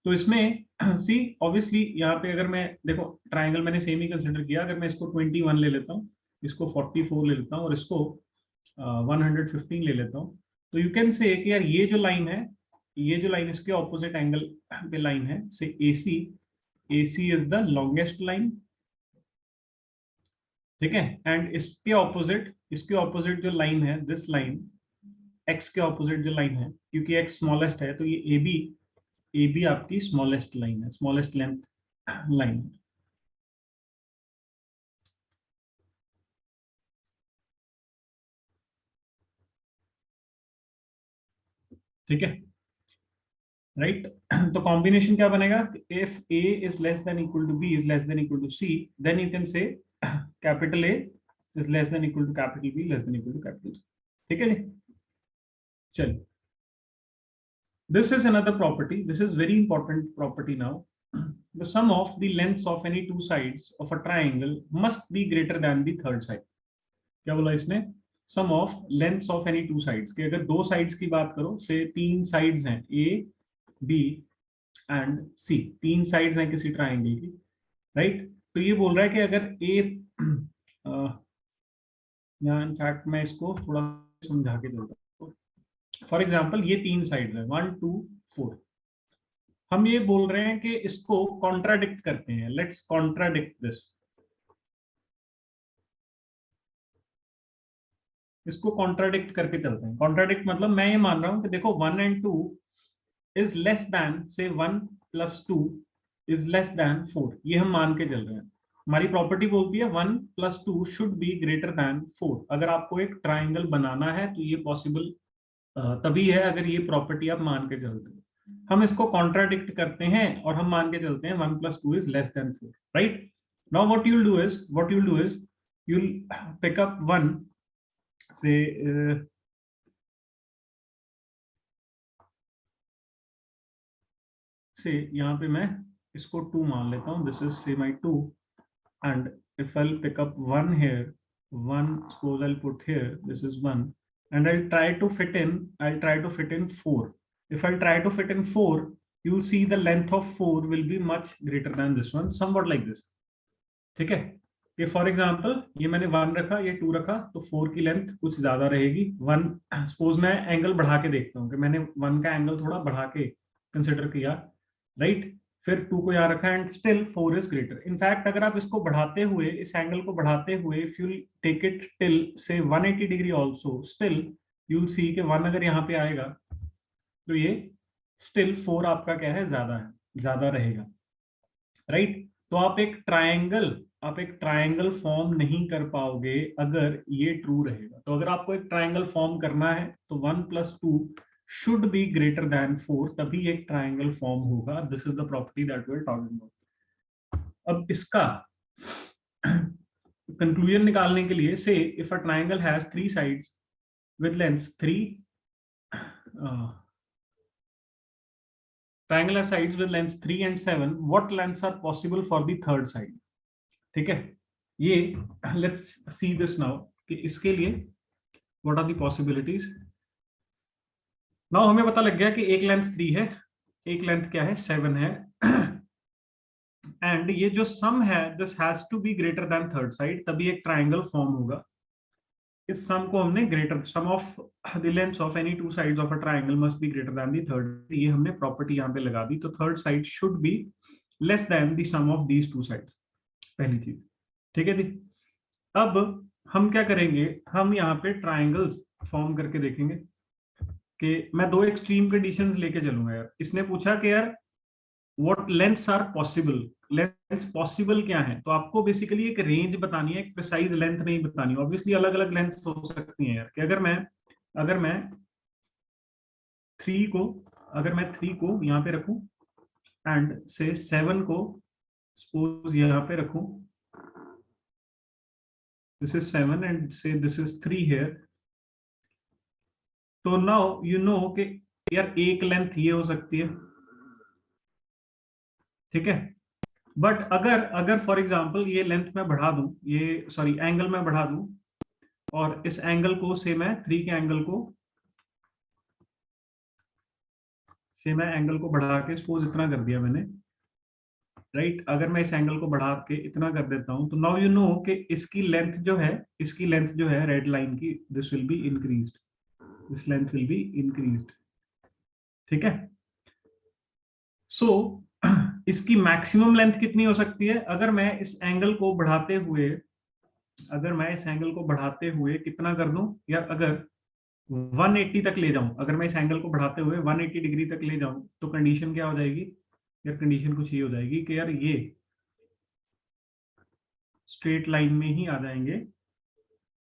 तो इसमें सी obviously यहाँ पे अगर मैं देखो ट्राइंगल मैंने सेम ही कंसिडर किया, अगर मैं इसको 21 ले लेता हूँ, इसको 44 ले लेता हूँ और इसको 115 ले लेता हूँ, तो यू कैन से कि यार ये जो लाइन है, ये जो लाइन इसके ऑपोजिट एंगल पे लाइन है, से AC is the longest line. ठीक है, एंड इसके ऑपोजिट जो लाइन है, दिस लाइन x के ऑपोजिट जो लाइन है, क्योंकि x स्मॉलेस्ट है तो ये AB आपकी स्मॉलेस्ट लाइन है, स्मॉलेस्ट लेंथ लाइन। ठीक है, राइट? तो कॉम्बिनेशन क्या बनेगा, if A is less than equal to B is less than equal to C, then you can say capital A is less than equal to capital B less than equal to capital C. ठीक है जी, चलिए, this is another property, this is very important property now. The sum of the lengths of any two sides of a triangle must be greater than the third side. क्या बोला इसने, sum of lengths of any two sides, कि अगर दो sides की बात करो, से तीन साइड्स हैं ए बी एंड सी, तीन साइड्स हैं किसी ट्राइंगल की, राइट। तो ये बोल रहा है कि अगर ए यहाँ इनफैक्ट मैं इसको थोड़ा समझा के देता हूँ। फॉर एग्जाम्पल ये तीन साइड्स हैं 1 2 4, हम ये बोल रहे हैं कि इसको कॉन्ट्राडिक्ट करते हैं, लेट्स कॉन्ट्राडिक्ट दिस, इसको कॉन्ट्राडिक्ट करके चलते हैं। कॉन्ट्राडिक्ट मतलब मैं ये मान रहा हूं कि देखो 1 and 2 इज लेस देन, से 1 + 2 इज लेस देन 4, ये हम मान के चल रहे हैं। हमारी प्रॉपर्टी बोलती है 1 + 2 शुड बी ग्रेटर देन 4। अगर आपको एक ट्राइंगल बनाना है तो ये पॉसिबल तभी है अगर ये प्रॉपर्टी आप मान के चलते हैं। हम इसको कॉन्ट्राडिक्ट करते हैं और हम मान के चलते हैं 1 + 2 is less than 4, right. Now what you'll do is you'll pick up one, say यहाँ पे मैं इसको 2 मान लेता हूँ, दिस इज से माई 2, and if I'll pick up 1 here, 1, suppose I'll put here, this is 1, and I'll try to fit in 4. If I'll try to fit in 4, you'll see the length of 4 will be much greater than this one, somewhat like this, ठीक है। ये for example ये मैंने 1 रखा, ये 2 रखा, तो 4 की लेंथ कुछ ज्यादा रहेगी। 1 सपोज मैं एंगल बढ़ा के देखता हूँ कि मैंने 1 का एंगल थोड़ा बढ़ा के कंसिडर किया, राइट। फिर 2 को यहाँ रखा and still 4 is greater. In fact अगर आप इसको बढ़ाते हुए, इस एंगल को बढ़ाते हुए, if you take it till say 180 degree also, still you will see कि 1 अगर यहाँ पे आएगा तो ये स्टिल 4 आपका क्या है, ज्यादा रहेगा, राइट। तो आप एक ट्रायंगल फॉर्म नहीं कर पाओगे अगर ये ट्रू रहेगा। तो अगर आपको एक ट्रायंगल फॉर्म करना है तो 1 + 2 शुड बी ग्रेटर देन 4, तभी एक ट्रायंगल फॉर्म होगा। This is the property that we are talking about. अब इसका कंक्लूजन निकालने के लिए, say if a triangle has 3 sides with lengths 3, triangle has sides with lengths 3 and 7, what lengths are possible for the third side? ठीक है, ये let's see this now कि इसके लिए what are the possibilities। now हमें पता लग गया कि एक लेंथ 3 है, एक लेंथ क्या है, 7 है, एंड ये जो सम है this has to be greater than third side, तभी एक ट्राइंगल फॉर्म होगा। इस सम को हमने greater sum of the lengths of any two sides of a triangle must be greater than the third, ये हमने प्रॉपर्टी यहाँ पे लगा दी। तो third side should be less than the sum of these two sides, पहली चीज, ठीक है जी। अब हम क्या करेंगे, हम यहाँ पे ट्रायंगल्स फॉर्म करके देखेंगे कि मैं 2 एक्सट्रीम कंडीशंस लेके चलूंगा यार। इसने पूछा कि यार what lengths are possible, lengths possible क्या है, तो आपको बेसिकली एक रेंज बतानी है, एक प्रिसाइज लेंथ नहीं बतानी। ऑब्वियसली अलग अलग लेंथ्स हो सकती हैं यार, कि अगर मैं 3 को यहाँ पे रखूं एंड से 7 को सपोज यहाँ पे रखूं, this is 7 and say this is 3 here, तो नाउ यू नो कि यार एक लेंथ ये हो सकती है, ठीक है। बट अगर फॉर एग्जांपल ये लेंथ मैं बढ़ा दूं, ये सॉरी एंगल मैं बढ़ा दूं, और इस एंगल को से मैं 3 के एंगल को से मैं एंगल को बढ़ा के सपोज इतना कर दिया मैंने, राइट। अगर मैं इस एंगल को बढ़ा के इतना कर देता हूं, तो नाउ यू नो कि इसकी लेंथ जो है रेड लाइन की, this will be increased, this length will be increased, ठीक है। सो इसकी मैक्सिमम लेंथ कितनी हो सकती है, अगर मैं इस एंगल को बढ़ाते हुए कितना कर दूं यार, अगर 180 तक ले जाऊं, अगर मैं इस एंगल को बढ़ाते हुए 180 डिग्री तक ले जाऊं, तो कंडीशन क्या हो जाएगी यार, कंडीशन कुछ ये हो जाएगी कि यार ये स्ट्रेट लाइन में ही आ जाएंगे,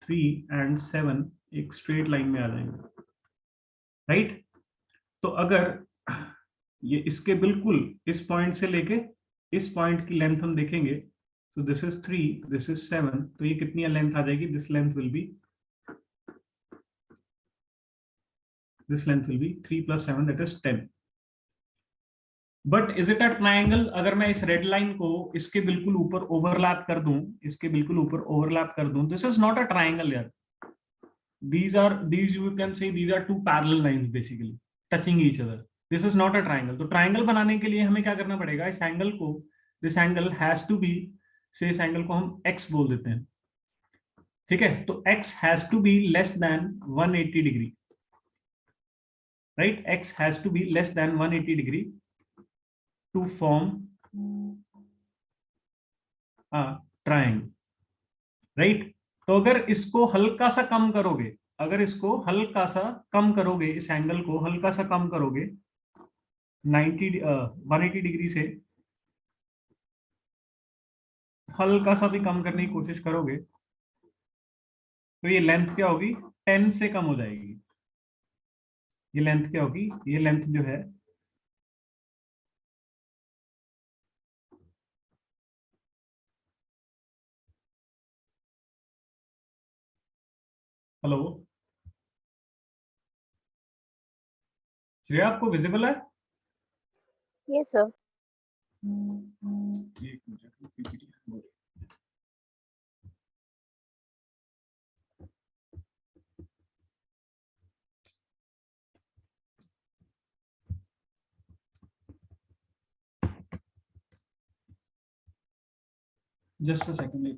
3 and 7 एक स्ट्रेट लाइन में आ जाएंगे, राइट। तो अगर ये इसके बिल्कुल इस पॉइंट से लेके इस पॉइंट की लेंथ हम देखेंगे, तो दिस इज 3, दिस इज 7, तो ये कितनी लेंथ आ जाएगी, this length will be 3 + 7 that is 10। But is it a triangle, अगर मैं इस रेड लाइन को इसके बिल्कुल ऊपर ओवरलैप कर दूं, this is not a triangle यार। these you can say these are two parallel lines basically touching each other. This is not a triangle. तो triangle बनाने के लिए हमें क्या करना पड़ेगा? इस एंगल को, this angle has to be, से इस एंगल को हम x बोल देते हैं, ठीक है? तो x has to be less than 180 degree, right? X has to be less than 180 degree to form a triangle, right? तो अगर इसको हल्का सा कम करोगे, अगर इसको हल्का सा कम करोगे, इस एंगल को हल्का सा कम करोगे 180 डिग्री से हल्का सा भी कम करने की कोशिश करोगे, तो ये लेंथ क्या होगी? 10 से कम हो जाएगी। ये लेंथ क्या होगी? ये लेंथ जो है हेलो श्रेया, आपको विजिबल है? Yes sir. एक मिनट, जस्ट अ सेकंड।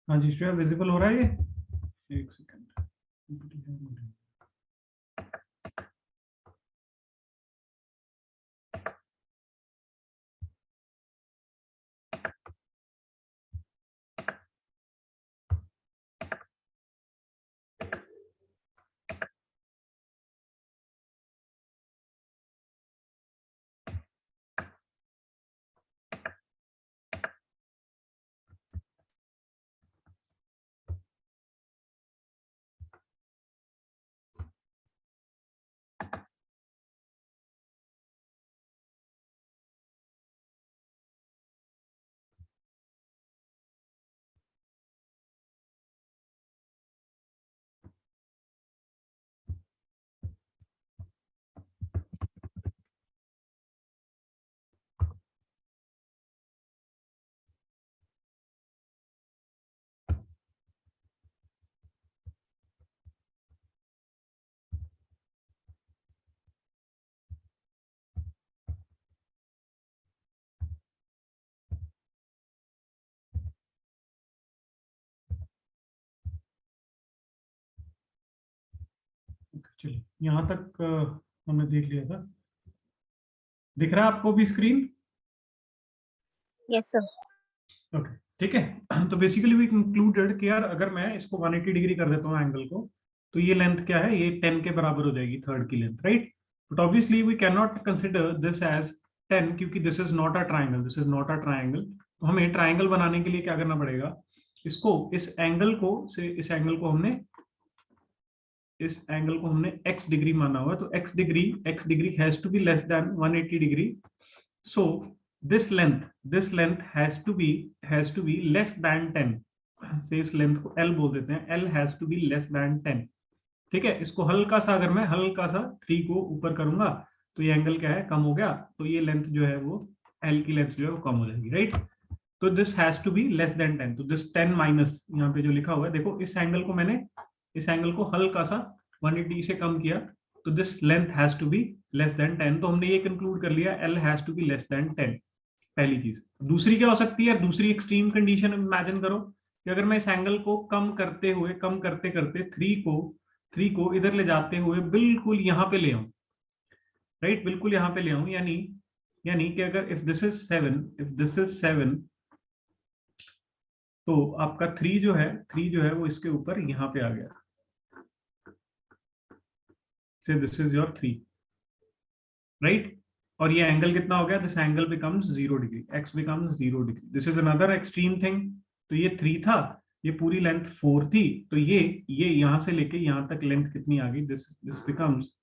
हाँ जी श्रेया, विजिबल हो रहा है ये? एक सेकंड। चलिए यहाँ तक हमने देख लिया था। दिख रहा है आपको भी स्क्रीन? Yes sir. ओके, ठीक है। तो बेसिकली वी कंक्लूडेड कि यार अगर मैं इसको 180 डिग्री कर देता हूँ एंगल को, तो ये लेंथ क्या है, ये 10 के बराबर हो जाएगी, थर्ड की length, right? But obviously we can not consider this as 10, क्योंकि this is not a triangle, this is not a triangle. तो हमें ट्राइंगल बनाने के लिए क्या करना पड़ेगा, इसको इस एंगल को से इस एंगल को हमने x डिग्री माना हुआ है, तो x degree has to be less than 180 degree. So this length has to be less than 10, से इस लेंथ को L बोल देते हैं, L has to be less than 10। ठीक है, इसको हल्का सा अगर मैं हल्का सा 3 को ऊपर करूंगा तो ये एंगल क्या है, कम हो गया, तो ये लेंथ जो है वो L की लेंथ जो है वो कम हो जाएगी, राइट? तो this has to be less than 10, तो दिस 10 माइनस यहाँ पे जो लिखा हुआ है, देखो इस एंगल को मैंने इस एंगल को हल्का सा 180 से कम किया, तो this length has to be less than 10। तो हमने ये कंक्लूड कर लिया L has to be less than 10, पहली चीज। दूसरी क्या हो सकती है, दूसरी एक्सट्रीम कंडीशन इमेजिन करो कि अगर मैं इस एंगल को कम करते हुए, कम करते करते 3 को इधर ले जाते हुए बिल्कुल यहाँ पे ले आऊं, राइट, बिल्कुल यहाँ पे ले आऊं, यानी यानी कि अगर इफ दिस इज 7, तो आपका 3 जो है वो इसके ऊपर यहाँ पे आ गया, से दिस इज योर 3, राइट? और ये एंगल कितना हो गया, this angle becomes 0 degree, x becomes 0 degree, this is another extreme thing. तो ये 3 था, ये पूरी लेंथ 4 थी, तो ये यहां से लेके यहां तक लेंथ कितनी आ गई, this becomes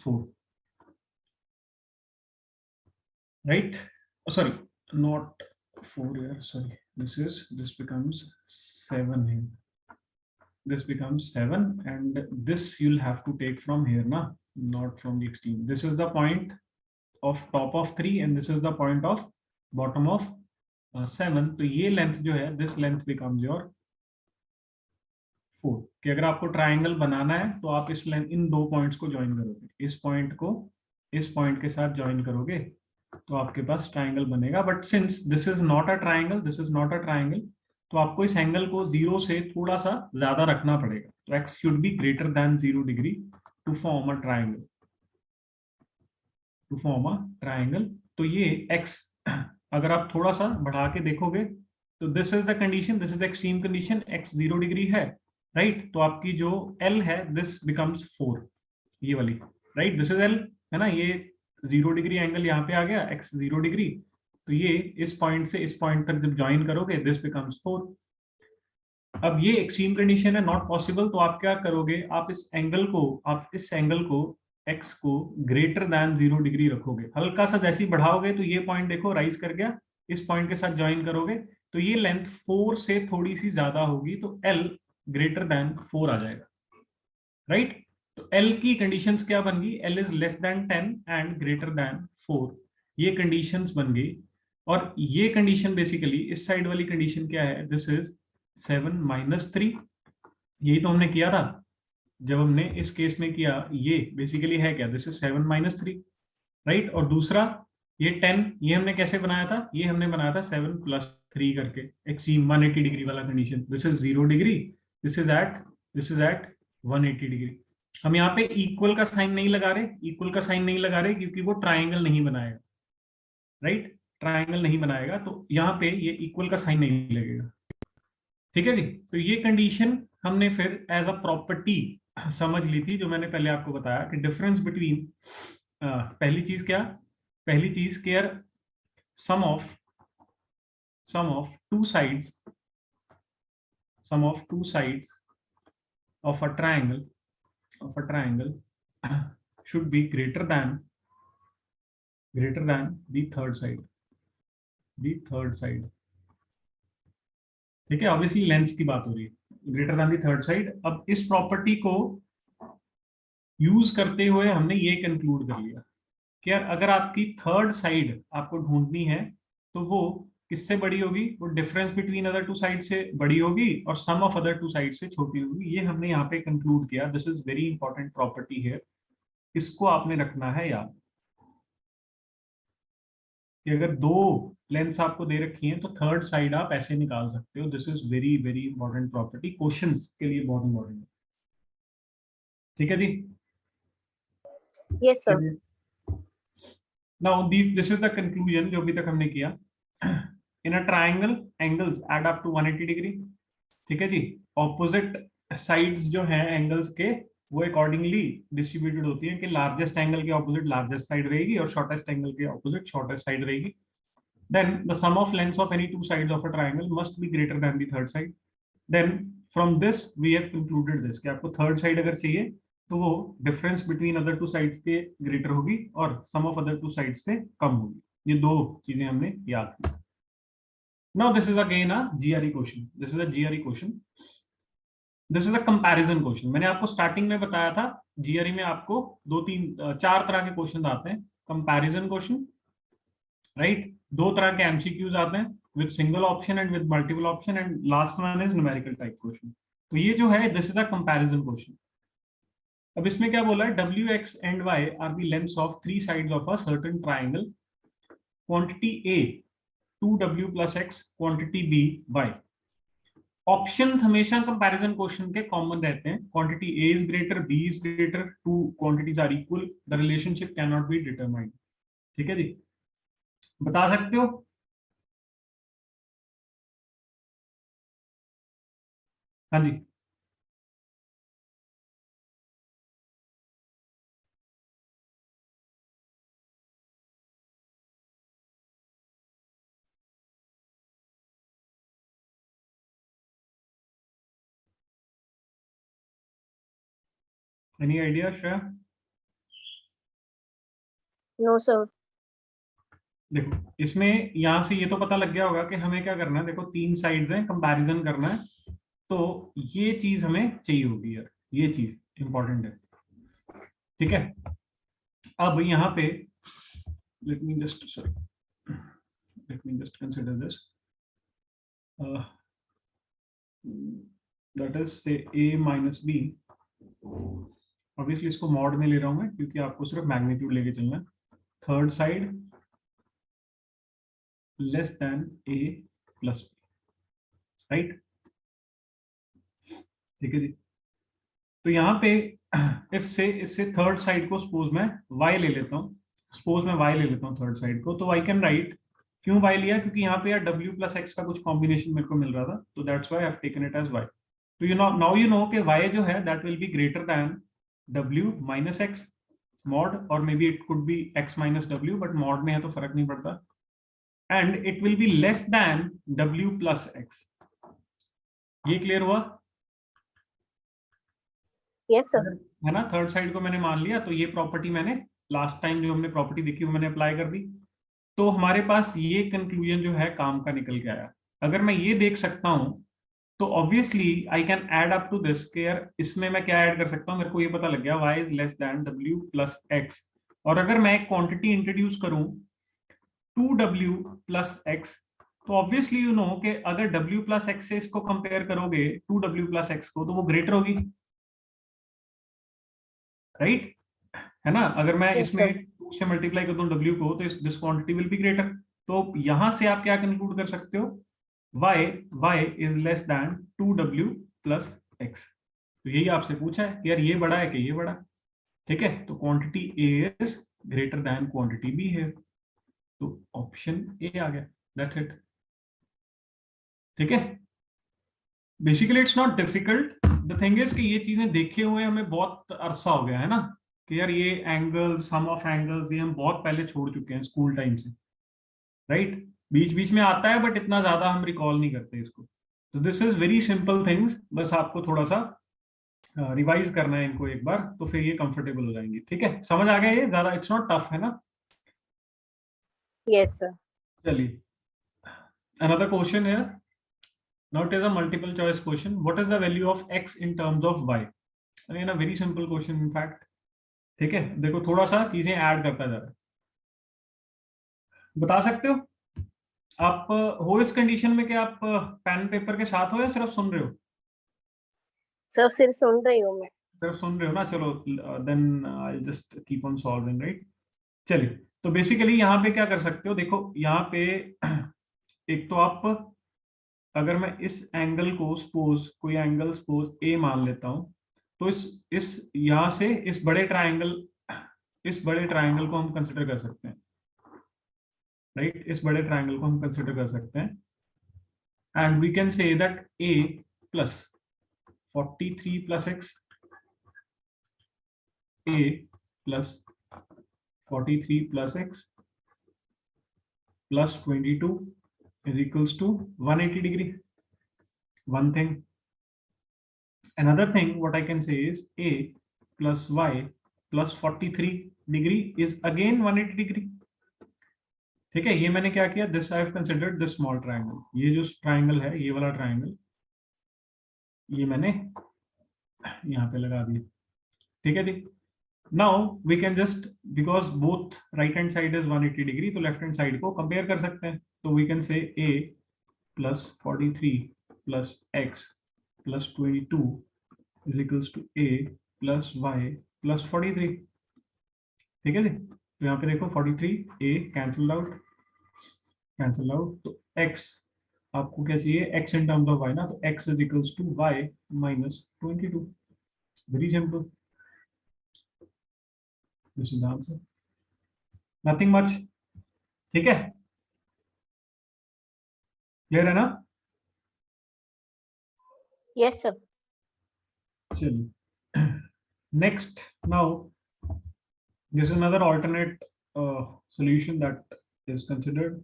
4, right? Sorry, not 4 यार, sorry, this becomes 7 here, this becomes 7, and this you'll have to take from here na, not from the extreme. This is the point of top of 3 and this is the point of bottom of 7। तो ये length जो है, this length becomes your 4। कि अगर आपको triangle बनाना है तो आप इस लेंथ, इन दो पॉइंट्स को ज्वाइन करोगे, इस पॉइंट को इस पॉइंट के साथ ज्वाइन करोगे तो आपके पास ट्राइंगल बनेगा। But since this is not a triangle, this is not a triangle, तो आपको इस एंगल को 0 से थोड़ा सा ज्यादा रखना पड़ेगा। तो x should be greater than 0 degree to form a triangle, to form a triangle. तो ये x अगर आप थोड़ा सा बढ़ा के देखोगे तो this is the condition, this is the extreme condition, x 0 degree है, राइट? तो आपकी जो L है, दिस बिकम्स 4, ये वाली, राइट? दिस इज L, है ना? ये 0 डिग्री एंगल यहाँ पे आ गया, x 0 डिग्री, तो ये इस पॉइंट से इस पॉइंट तक जब ज्वाइन करोगे, दिस बिकम्स 4। अब ये एक्सट्रीम कंडीशन है, नॉट पॉसिबल, तो आप क्या करोगे, आप इस एंगल को x को ग्रेटर देन 0 डिग्री रखोगे, हल्का सा जैसे ही बढ़ाओगे तो ये पॉइंट देखो राइज कर गया, इस पॉइंट के साथ ज्वाइन करोगे तो ये लेंथ 4 से थोड़ी सी ज्यादा होगी, तो L ग्रेटर देन 4 आ जाएगा, राइट? तो L की कंडीशंस क्या बन गई, L is less than 10 and greater than 4, ये कंडीशंस बन गई। और ये कंडीशन बेसिकली इस साइड वाली कंडीशन क्या है, दिस इज 7 माइनस 3, यही तो हमने किया था जब हमने इस केस में किया। ये बेसिकली है क्या, दिस इज 7 माइनस 3, राइट? और दूसरा ये 10, ये हमने कैसे बनाया था, ये हमने बनाया था 7 प्लस 3 करके, एक्सट्रीम 180 डिग्री वाला condition, this is 0 degree, this is at 180 degree. हम यहाँ पे इक्वल का साइन नहीं लगा रहे, इक्वल का साइन नहीं लगा रहे क्योंकि वो ट्राइंगल नहीं बनाएगा, राइट? ट्राइंगल नहीं बनाएगा, तो यहाँ पे ये इक्वल का साइन नहीं लगेगा, ठीक है जी? तो ये कंडीशन हमने फिर एज अ प्रॉपर्टी समझ ली थी, जो मैंने पहले आपको बताया कि डिफरेंस बिटवीन, पहली चीज क्या, पहली चीज care sum of two sides, sum of two sides of a triangle should be greater than the third side, ठीक है? ऑब्वियसली लेंस की बात हो रही है, ग्रेटर देन दी थर्ड साइड। अब इस प्रॉपर्टी को यूज करते हुए हमने ये कंक्लूड कर लिया कि यार अगर आपकी थर्ड साइड आपको ढूंढनी है तो वो किससे बड़ी होगी, वो difference between other two side से बड़ी होगी और sum of other two side से छोटी होगी। ये हमने यहाँ पे कंक्लूड किया, this is very important property है, इसको आपने रखना है याद कि अगर दो लेंस आपको दे रखी हैं तो थर्ड साइड आप ऐसे निकाल सकते हो। This is very very important property, questions के लिए बहुत इंपॉर्टेंट है। ठीक है जी, Yes, sir. चलिए। Now this is the conclusion जो अभी तक हमने किया। In a triangle angles add up to 180 degree. ठीक है जी, ऑपोजिट साइड्स जो हैं एंगल्स के वो अकॉर्डिंगली डिस्ट्रीब्यूटेड होती है कि लार्जेस्ट एंगल के ऑपोजिट लार्जेस्ट साइड रहेगी और शॉर्टेस्ट एंगल के ऑपोजिट शॉर्टेस्ट साइड रहेगी। Then the sum of lengths of any two sides of a triangle must be greater than the third side. Then from this we have concluded this कि आपको third side अगर चाहिए तो वो difference between other two sides के greater होगी और sum of other two sides से कम होगी। ये दो चीजें हमने याद की। Now this is again a GRE question. This is a GRE question. This is a comparison question. मैंने आपको स्टार्टिंग में बताया था जीआरई में आपको दो तीन चार तरह के क्वेश्चन आते हैं। कंपैरिजन क्वेश्चन, राइट, दो तरह के एमसीक्यूज आते हैं with single option and with multiple option, and last one is numerical type question. तो ये जो है this is a comparison question. अब इसमें क्या बोला है, W X and Y are the lengths of three sides of a certain triangle, quantity A 2w plus X, quantity B Y. Options हमेशा कंपैरिजन क्वेश्चन के कॉमन रहते हैं। Quantity A is greater, B is greater, two quantities are equal, the relationship can not be determined. ठीक है जी, बता सकते हो? हाँ जी, any idea Shreya? No, sir. देखो इसमें यहाँ से ये तो पता लग गया होगा कि हमें क्या करना है। देखो तीन साइड्स हैं, कंपैरिजन करना है, तो ये चीज हमें चाहिए होगी यार, ये चीज इंपॉर्टेंट है। ठीक है, अब यहाँ पे let me just sorry let me just consider this, uh, that is say a minus b। Obviously इसको मॉड में ले रहा हूं मैं क्योंकि आपको सिर्फ मैग्नीट्यूड लेके चलना है। Third side less than a plus b, right. ठीक है जी, तो यहाँ पे इफ से इससे थर्ड साइड को सपोज मैं y ले लेता हूँ, सपोज मैं y ले लेता हूँ थर्ड साइड को, तो आई कैन राइट, क्यों y लिया, क्योंकि यहाँ पे यार w प्लस एक्स का कुछ कॉम्बिनेशन मेरे को मिल रहा था, तो that's why I have taken it as y। तो you know now you know कि y जो है that will be greater than w minus x mod, और maybe it could be x minus w, but mod में है तो फर्क नहीं पड़ता, and it will be less than w plus x. ये क्लियर हुआ? Yes, sir. है ना, थर्ड साइड को मैंने मान लिया, तो ये प्रॉपर्टी मैंने लास्ट टाइम जो हमने प्रॉपर्टी देखी वो मैंने अप्लाई कर दी, तो हमारे पास ये कंक्लूजन जो है काम का निकल के आया। अगर मैं ये देख सकता हूं तो obviously I can add up to this के यार इसमें मैं क्या ऐड कर सकता हूं। मेरे को ये पता लग गया y is less than w plus x, और अगर मैं एक क्वांटिटी इंट्रोड्यूस करूं 2w प्लस एक्स, तो ऑब्वियसली यू नो कि अगर w प्लस एक्स से इसको कंपेयर करोगे 2w प्लस एक्स को, तो वो ग्रेटर होगी, राइट, है ना। अगर मैं Yes, इसमें sir. 2 से मल्टीप्लाई कर दूं w को, तो this quantity will be greater. तो यहां से आप क्या कंक्लूड कर सकते हो, y y is less than 2w plus x। तो यही आपसे पूछा है कि यार ये बड़ा है कि ये बड़ा। ठीक है, तो quantity a is greater then quantity b है, तो ऑप्शन a आ गया, दैट्स इट। ठीक है, basically it's not difficult. The thing is कि ये चीजें देखे हुए हमें बहुत अरसा हो गया है ना, कि यार ये एंगल सम ऑफ एंगल्स ये हम बहुत पहले छोड़ चुके हैं स्कूल टाइम से, राइट। बीच बीच में आता है बट इतना ज्यादा हम रिकॉल नहीं करते इसको। तो this is very simple things, बस आपको थोड़ा सा रिवाइज करना है इनको एक बार, तो फिर ये कंफर्टेबल हो जाएंगे। ठीक है, समझ आ गया, ये ज्यादा इट्स नॉट टफ है ना। Yes, sir. चलिए, अनदर क्वेश्चन है। Now it is a multiple choice question. What is the value of x in terms of y? Again a very simple question in fact. ठीक है, देखो थोड़ा सा चीजें ऐड करता जा रहा है, बता सकते हो आप हो इस कंडीशन में कि आप पेन पेपर के साथ हो या सिर्फ सुन रहे हो? Sir, सिर्फ सुन रही हूँ मैं. सिर्फ सुन रहे हो ना, चलो then I just keep on solving, right. चलिए, तो बेसिकली यहाँ पे क्या कर सकते हो, देखो यहाँ पे एक तो आप, अगर मैं इस एंगल को सपोज कोई एंगल सपोज ए मान लेता हूँ, तो इस यहां से इस बड़े ट्रायंगल को हम कंसिडर कर सकते हैं, राइट? इस बड़े ट्रायंगल को हम कंसिडर कर सकते हैं, and we can say that a plus 43 plus x, a plus 43 plus x plus 22 is equals to 180 degree. One thing. Another thing what I can say is a plus y plus 43 degree is again 180 degree. ठीक है, ये मैंने क्या किया, this I have considered this small triangle. ये जो triangle है, ये वाला triangle, ये मैंने यहाँ पे लगा दिया। ठीक है जी। Now we can just, because both right hand side is 180 degree, तो left hand side को compare कर सकते हैं। तो we can say a plus 43 plus x plus 22 is equals to a plus y plus 43। ठीक है जी। तो यहाँ पे देखो 43 a कैंसल आउट, तो x आपको क्या चाहिए, x in terms of y ना, तो x is equals to y minus 22। Very simple, this is the answer, nothing much. ठीक है, क्लियर है ना? Yes sir. चलिए next, now this is another alternate solution that is considered,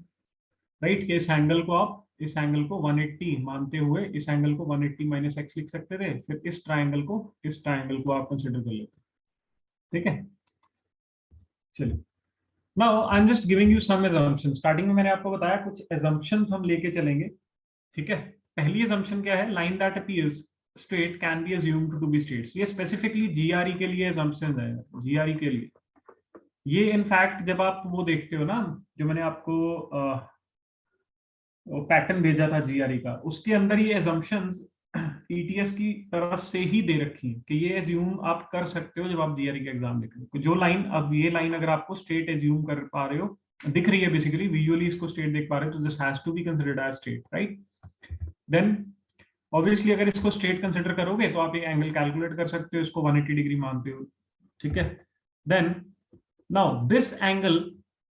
राइट? कि इस एंगल को आप, इस एंगल को 180 मानते हुए इस एंगल को 180 माइनस एक्स लिख सकते थे, फिर इस ट्राइंगल को आप कंसिडर कर लेते। ठीक है, चलिए now I am just giving you some assumptions। Starting में मैंने आपको बताया कुछ assumptions हम लेके चलेंगे। ठीक है, पहली assumption क्या है, line that appears straight can be assumed to be straight. ये स्पेसिफिकली जीआरई के लिए assumptions है, जीआरई के लिए। ये इनफैक्ट जब आप वो देखते हो ना, जो मैंने आपको पैटर्न भेजा था जीआरई का, उसके अंदर ये assumptions ईटीएस की तरफ से ही दे रखी है कि ये एज्यूम आप कर सकते हो जब आप जीआरई का एग्जाम लिख रहे हो। जो लाइन, अब ये लाइन अगर आपको स्ट्रेट एज्यूम कर पा रहे हो, दिख रही है बेसिकली, विजुअली इसको स्ट्रेट देख पा रहे हो, तो this has to be considered as straight, right? Then obviously अगर इसको स्ट्रेट कंसिडर करोगे तो आप एक एंगल कैलकुलेट कर सकते हो, इसको 180 डिग्री मानते हो। ठीक है, then now this angle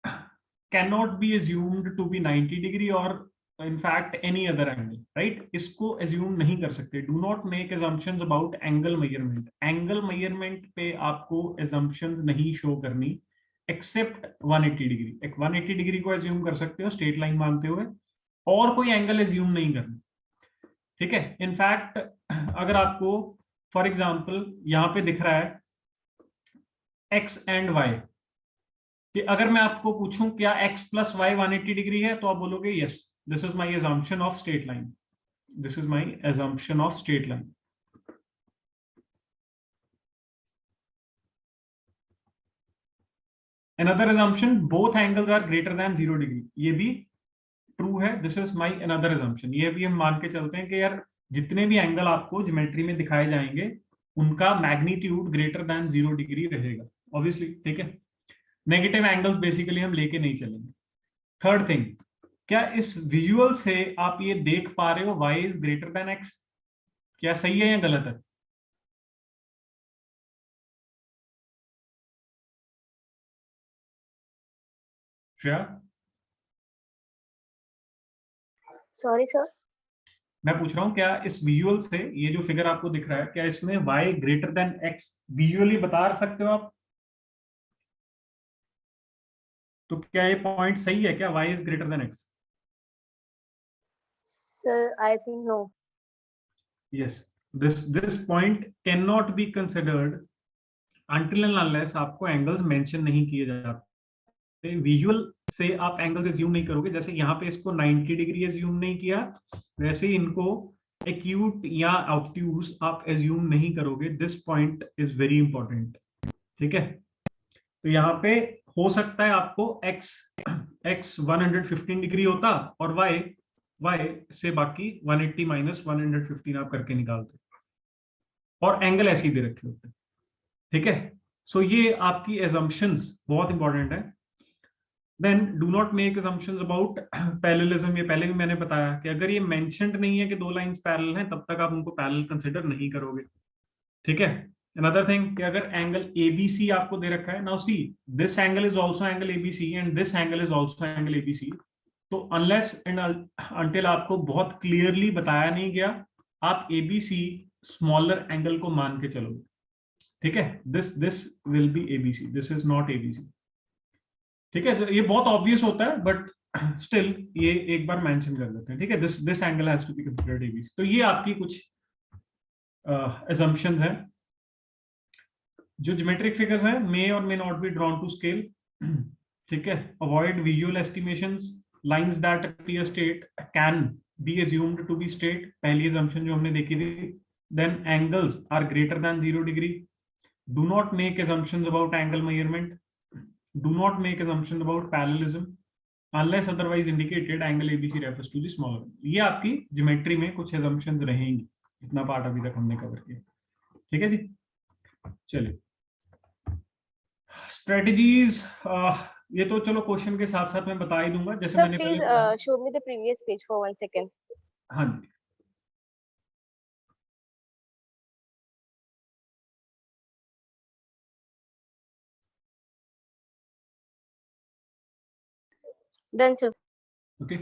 can not be assumed to be 90 degree और in fact any other angle, right? इसको एज्यूम नहीं कर सकते। Do not make assumptions about angle measurement. Angle measurement पे आपको एजम्पशंस नहीं शो करनी एक्सेप्ट 180 डिग्री। एक 180 डिग्री को एज्यूम कर सकते हो स्ट्रेट लाइन मानते हुए, और कोई एंगल एज्यूम नहीं करना। ठीक है, इनफैक्ट अगर आपको फॉर एग्जाम्पल यहाँ पे दिख रहा है एक्स एंड वाई, कि अगर मैं आपको पूछूं क्या x प्लस वाई 180 डिग्री है, तो आप बोलोगे yes, this is my assumption of straight line, this is my assumption of straight line. another assumption, both angles are greater than 0 degree, ये भी ट्रू है, this is my another assumption। ये भी हम मान के चलते हैं कि यार जितने भी एंगल आपको ज्योमेट्री में दिखाए जाएंगे उनका मैग्नीट्यूड ग्रेटर देन 0 डिग्री रहेगा, ऑब्वियसली। ठीक है, नेगेटिव एंगल्स बेसिकली हम लेके नहीं चलेंगे। थर्ड थिंग, क्या इस विजुअल से आप ये देख पा रहे हो y is greater than x? क्या सही है या गलत है? Shreya, sorry sir. मैं पूछ रहा हूं क्या इस विजुअल से, ये जो फिगर आपको दिख रहा है, क्या इसमें y greater than x visually बता सकते हो आप? तो क्या ये पॉइंट सही है, क्या y is greater than x? Sir I think no. Yes, this point can not be considered until and unless आपको एंगल्स मेंशन नहीं किए जाते। विजुअल से आप एंगल्स एज्यूम नहीं करोगे, जैसे यहाँ पे इसको 90 डिग्री एज्यूम नहीं किया, वैसे ही इनको एक्यूट या ऑब्ट्यूज आप एज्यूम नहीं करोगे। This point is very important. ठीक है, तो यहाँ पे हो सकता है आपको x 115 डिग्री होता और y से बाकी 180 माइनस 115 आप करके निकालते, और एंगल ऐसे ही दे रखे होते। ठीक है, सो ये आपकी assumptions बहुत इंपॉर्टेंट है। Then do not make assumptions about parallelism. ये पहले भी मैंने बताया कि अगर ये मेंशन्ड नहीं है कि दो लाइंस पैरेलल हैं, तब तक आप उनको पैरेलल कंसिडर नहीं करोगे। ठीक है। अनदर थिंग कि अगर एंगल एबीसी आपको दे रखा है, now see this angle is also angle ABC and this angle is also angle ABC, तो अनलेस एंड अनटिल आपको बहुत क्लियरली बताया नहीं गया, आप एबीसी स्मॉलर एंगल को मान के चलोगे। ठीक है, this will be ABC, this is not ABC. ठीक है, तो ये बहुत ऑब्वियस होता है बट स्टिल ये एक बार मेंशन कर देते हैं। ठीक है, this angle has to be considered ABC. तो ये आपकी कुछ assumptions हैं। जो ज्योमेट्रिक फिगर्स हैं मे और may not be drawn to scale. ठीक है, avoid visual estimations, lines that appear straight can be assumed to be straight, पहली assumption जो हमने देखी थी। Then angles are greater than 0 degree, do not make assumptions about angle measurement, do not make assumptions about parallelism unless otherwise indicated, angle ABC refers to the smaller। ये आपकी geometry में कुछ assumptions रहेंगी, जितना पार्ट अभी तक हमने cover किया। ठीक है जी, चलिए स्ट्रेटजीज, ये तो चलो क्वेश्चन के साथ साथ मैं बता ही दूंगा, जैसे Sir, मैंने please पहले show me the previous page for 1 second. हाँ जी, Done, sir. ओके।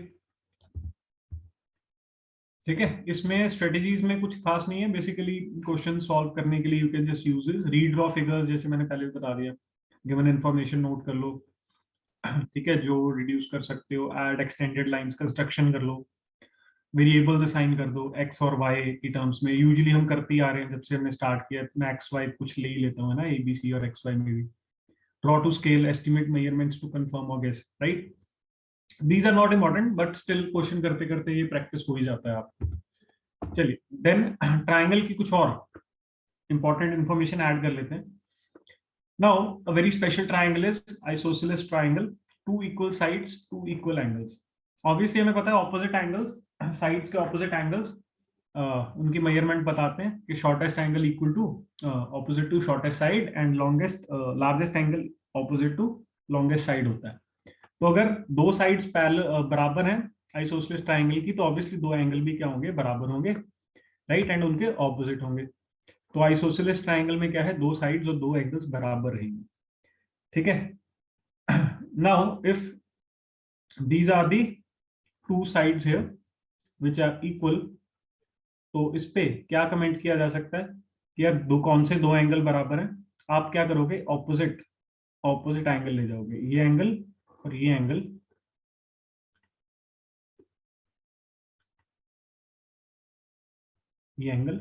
ठीक है, इसमें स्ट्रेटजीज में कुछ खास नहीं है, बेसिकली क्वेश्चन सॉल्व करने के लिए you can just use this read draw figures, जैसे मैंने पहले बता दिया, गिवन इन्फॉर्मेशन नोट कर लो। ठीक है, जो रिड्यूस कर सकते हो, ऐड एक्सटेंडेड लाइंस कंस्ट्रक्शन कर लो, वेरिएबल्स असाइन कर दो एक्स और वाई की टर्म्स में, यूजुअली हम करते ही आ रहे हैं जब से हमने स्टार्ट किया, मैं एक्स वाई कुछ ले ही लेता हूँ ना, एबीसी और एक्स वाई में भी। Draw to scale, estimate measurements to confirm or guess, right. These are not important but still question करते करते ये प्रैक्टिस हो ही जाता है आपको। चलिए देन ट्राइंगल की कुछ और इंपॉर्टेंट इंफॉर्मेशन ऐड कर लेते हैं। Now a very special triangle is isosceles triangle, two equal sides, two equal angles. Obviously हमें पता है ऑपोजिट एंगल्स, साइड्स के ऑपोजिट एंगल्स, उनकी मेजरमेंट बताते हैं कि shortest angle equal to opposite to shortest side and longest largest angle opposite to longest side होता है। तो अगर दो साइड्स बराबर हैं आइसोसेलेस ट्राइंगल की, तो ऑब्वियसली दो एंगल भी क्या होंगे, बराबर होंगे, राइट, एंड उनके ऑपोजिट होंगे। तो आइसोसेलेस ट्राइंगल में क्या है, दो साइड्स और दो एंगल्स बराबर रहेंगे। ठीक है, now if these are the two sides here which are equal, तो इस पे क्या कमेंट किया जा सकता है कि यार दो कौन से दो एंगल बराबर हैं, आप क्या करोगे, ऑपोजिट ऑपोजिट एंगल ले जाओगे, ये एंगल और ये एंगल, ये एंगल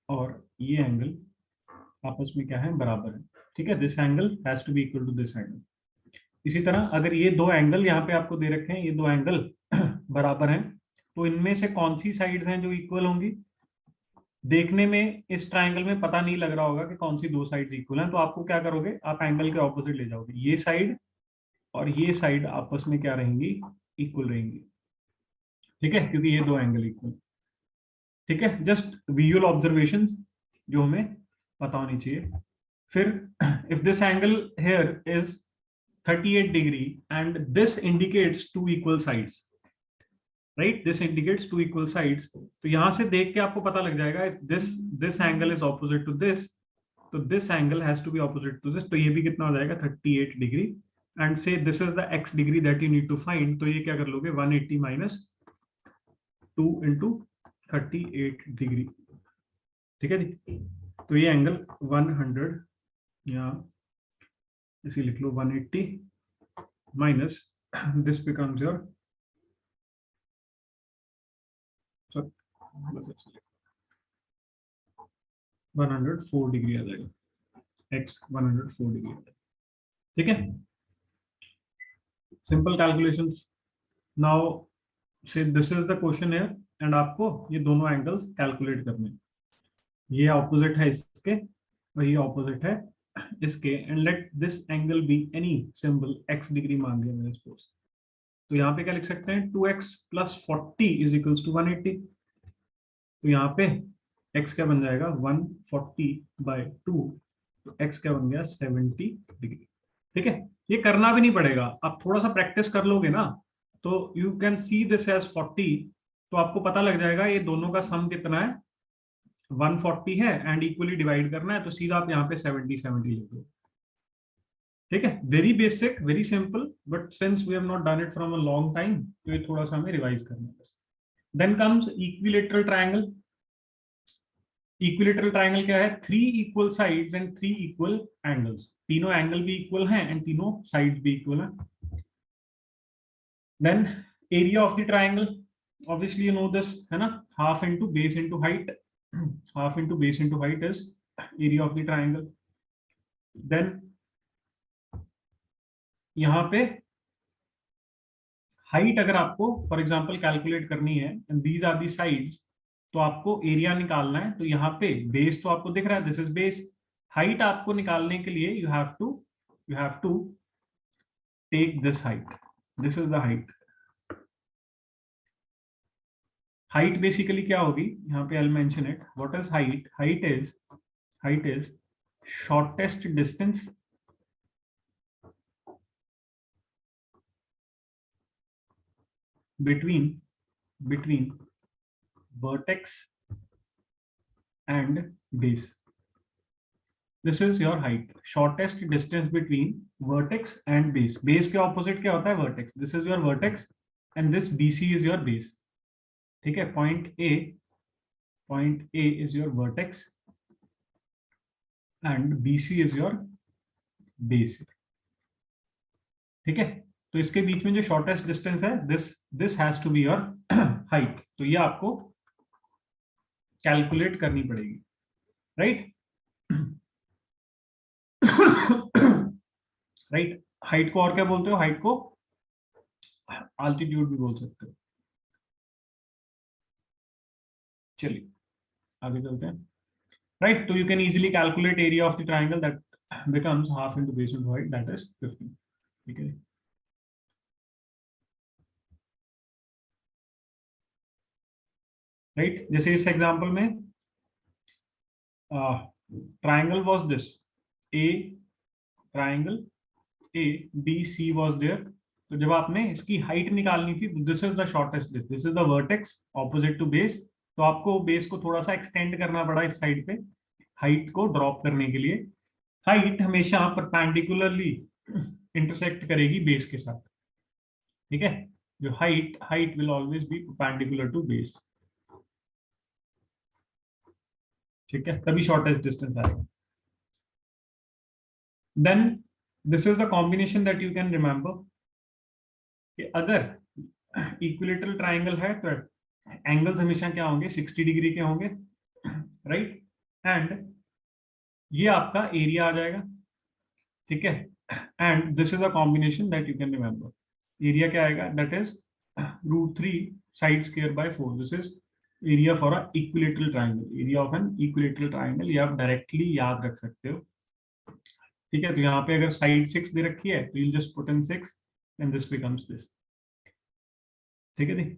और ये एंगल आपस में क्या है, बराबर है। ठीक है, this angle has to be equal to this angle. इसी तरह अगर ये दो एंगल यहाँ पे आपको दे रखे हैं, ये दो एंगल बराबर हैं, तो इनमें से कौन सी साइड्स हैं जो इक्वल होंगी। देखने में इस ट्राइंगल में पता नहीं लग रहा होगा कि कौन सी दो साइड्स इक्वल हैं, तो आपको क्या करोगे, आप एंगल के ऑपोजिट ले जाओगे, ये साइड और ये साइड आपस में क्या रहेंगी, इक्वल रहेंगी। ठीक है, क्योंकि ये दो एंगल इक्वल। ठीक है, जस्ट विजुअल ऑब्जर्वेशंस जो हमें पता होनी चाहिए। फिर if this angle here is 38 degree and this indicates two equal sides, right, this indicates two equal sides, तो यहां से देख के आपको पता लग जाएगा if this angle is opposite to this, तो this angle has to be opposite to this, तो ये भी कितना हो जाएगा 38 degree, and say this is the x degree that you need to find, तो ये क्या कर लोगे 180 माइनस 2 इंटू 38 डिग्री। ठीक है जी, तो ये एंगल 100, या इसे लिख लो 180 minus this becomes your 104 degree आ जाएगा, एक्स 104 डिग्री आ जाएगा। ठीक है, simple calculations. Now say this is the question है एंड आपको ये दोनों एंगल्स कैलकुलेट करने, ये ऑपोजिट है इसके और ये ऑपोजिट है इसके, and let this angle be any symbol x degree मान लिया मैंने सपोज, तो यहाँ पे क्या लिख सकते हैं 2x plus 40 is equals to 180, तो यहाँ पे x क्या बन जाएगा 140/2, तो x क्या बन गया 70 डिग्री। ठीक है, ये करना भी नहीं पड़ेगा, आप थोड़ा सा प्रैक्टिस कर लोगे ना, तो you can see this as 40, तो आपको पता लग जाएगा ये दोनों का सम कितना है, 140 है एंड इक्वली डिवाइड करना है, तो सीधा आप यहाँ पे 70 लिख दो। ठीक है, very basic, very simple, but since we have not done it from a long time, तो ये थोड़ा सा हमें रिवाइज करना है। Then comes equilateral triangle. Equilateral triangle क्या है? 3 equal sides and 3 equal angles. तीनों एंगल भी इक्वल हैं एंड तीनों साइड्स भी इक्वल हैं। Then area of the triangle, obviously you know this, है ना, half into base into height. Half into base into height is area of the triangle. Then यहाँ पे हाइट अगर आपको फॉर एग्जांपल कैलकुलेट करनी है and these are the sides, तो आपको एरिया निकालना है। तो यहाँ पे बेस तो आपको दिख रहा है, दिस इज बेस। हाइट आपको निकालने के लिए you have to take this height, this is the height. Height basically क्या होगी, यहाँ पे I mention it. What is height? Height is shortest distance between vertex and base. This is your height, shortest distance between vertex and base. Base के opposite क्या होता है? Vertex. This is your vertex and this BC is your base. ठीक है, point A is your vertex and BC is your base. ठीक है, तो इसके बीच में जो शॉर्टेस्ट डिस्टेंस है, this has to be your height. तो ये आपको कैलकुलेट करनी पड़ेगी, राइट? राइट, हाइट को और क्या बोलते हो? हाइट को अल्टीट्यूड भी बोल सकते हो। चलिए आगे चलते हैं। राइट, तो you can easily calculate area of the triangle, that becomes half into base into height, that is 15। ठीक है, राइट, जैसे इस एग्जांपल में triangle was this, A triangle A B C was there. तो जब आपने इसकी हाइट निकालनी थी, this is the shortest, this is the vertex opposite to base. तो आपको बेस को थोड़ा सा एक्सटेंड करना पड़ा इस साइड पे हाइट को ड्रॉप करने के लिए। हाइट हमेशा परपेंडिकुलरली इंटरसेक्ट करेगी बेस के साथ। ठीक है, जो height will always be perpendicular to base. ठीक है, तभी शॉर्टेस्ट डिस्टेंस आएगा। Then this is the combination that you can remember कि अगर इक्विलेटरल ट्राइंगल है तो एंगल्स हमेशा क्या होंगे? 60 डिग्री के होंगे, राइट? एंड ये आपका एरिया आ जाएगा। ठीक है, and this is a combination that you can remember. Area क्या आएगा? That is √3 side square by 4। This is area for a equilateral triangle. Area of an equilateral triangle, ये आप डायरेक्टली याद रख सकते हो। ठीक है, तो यहाँ पे अगर साइड 6 दे रखी है तो you just put in 6 and this becomes this. ठीक है जी,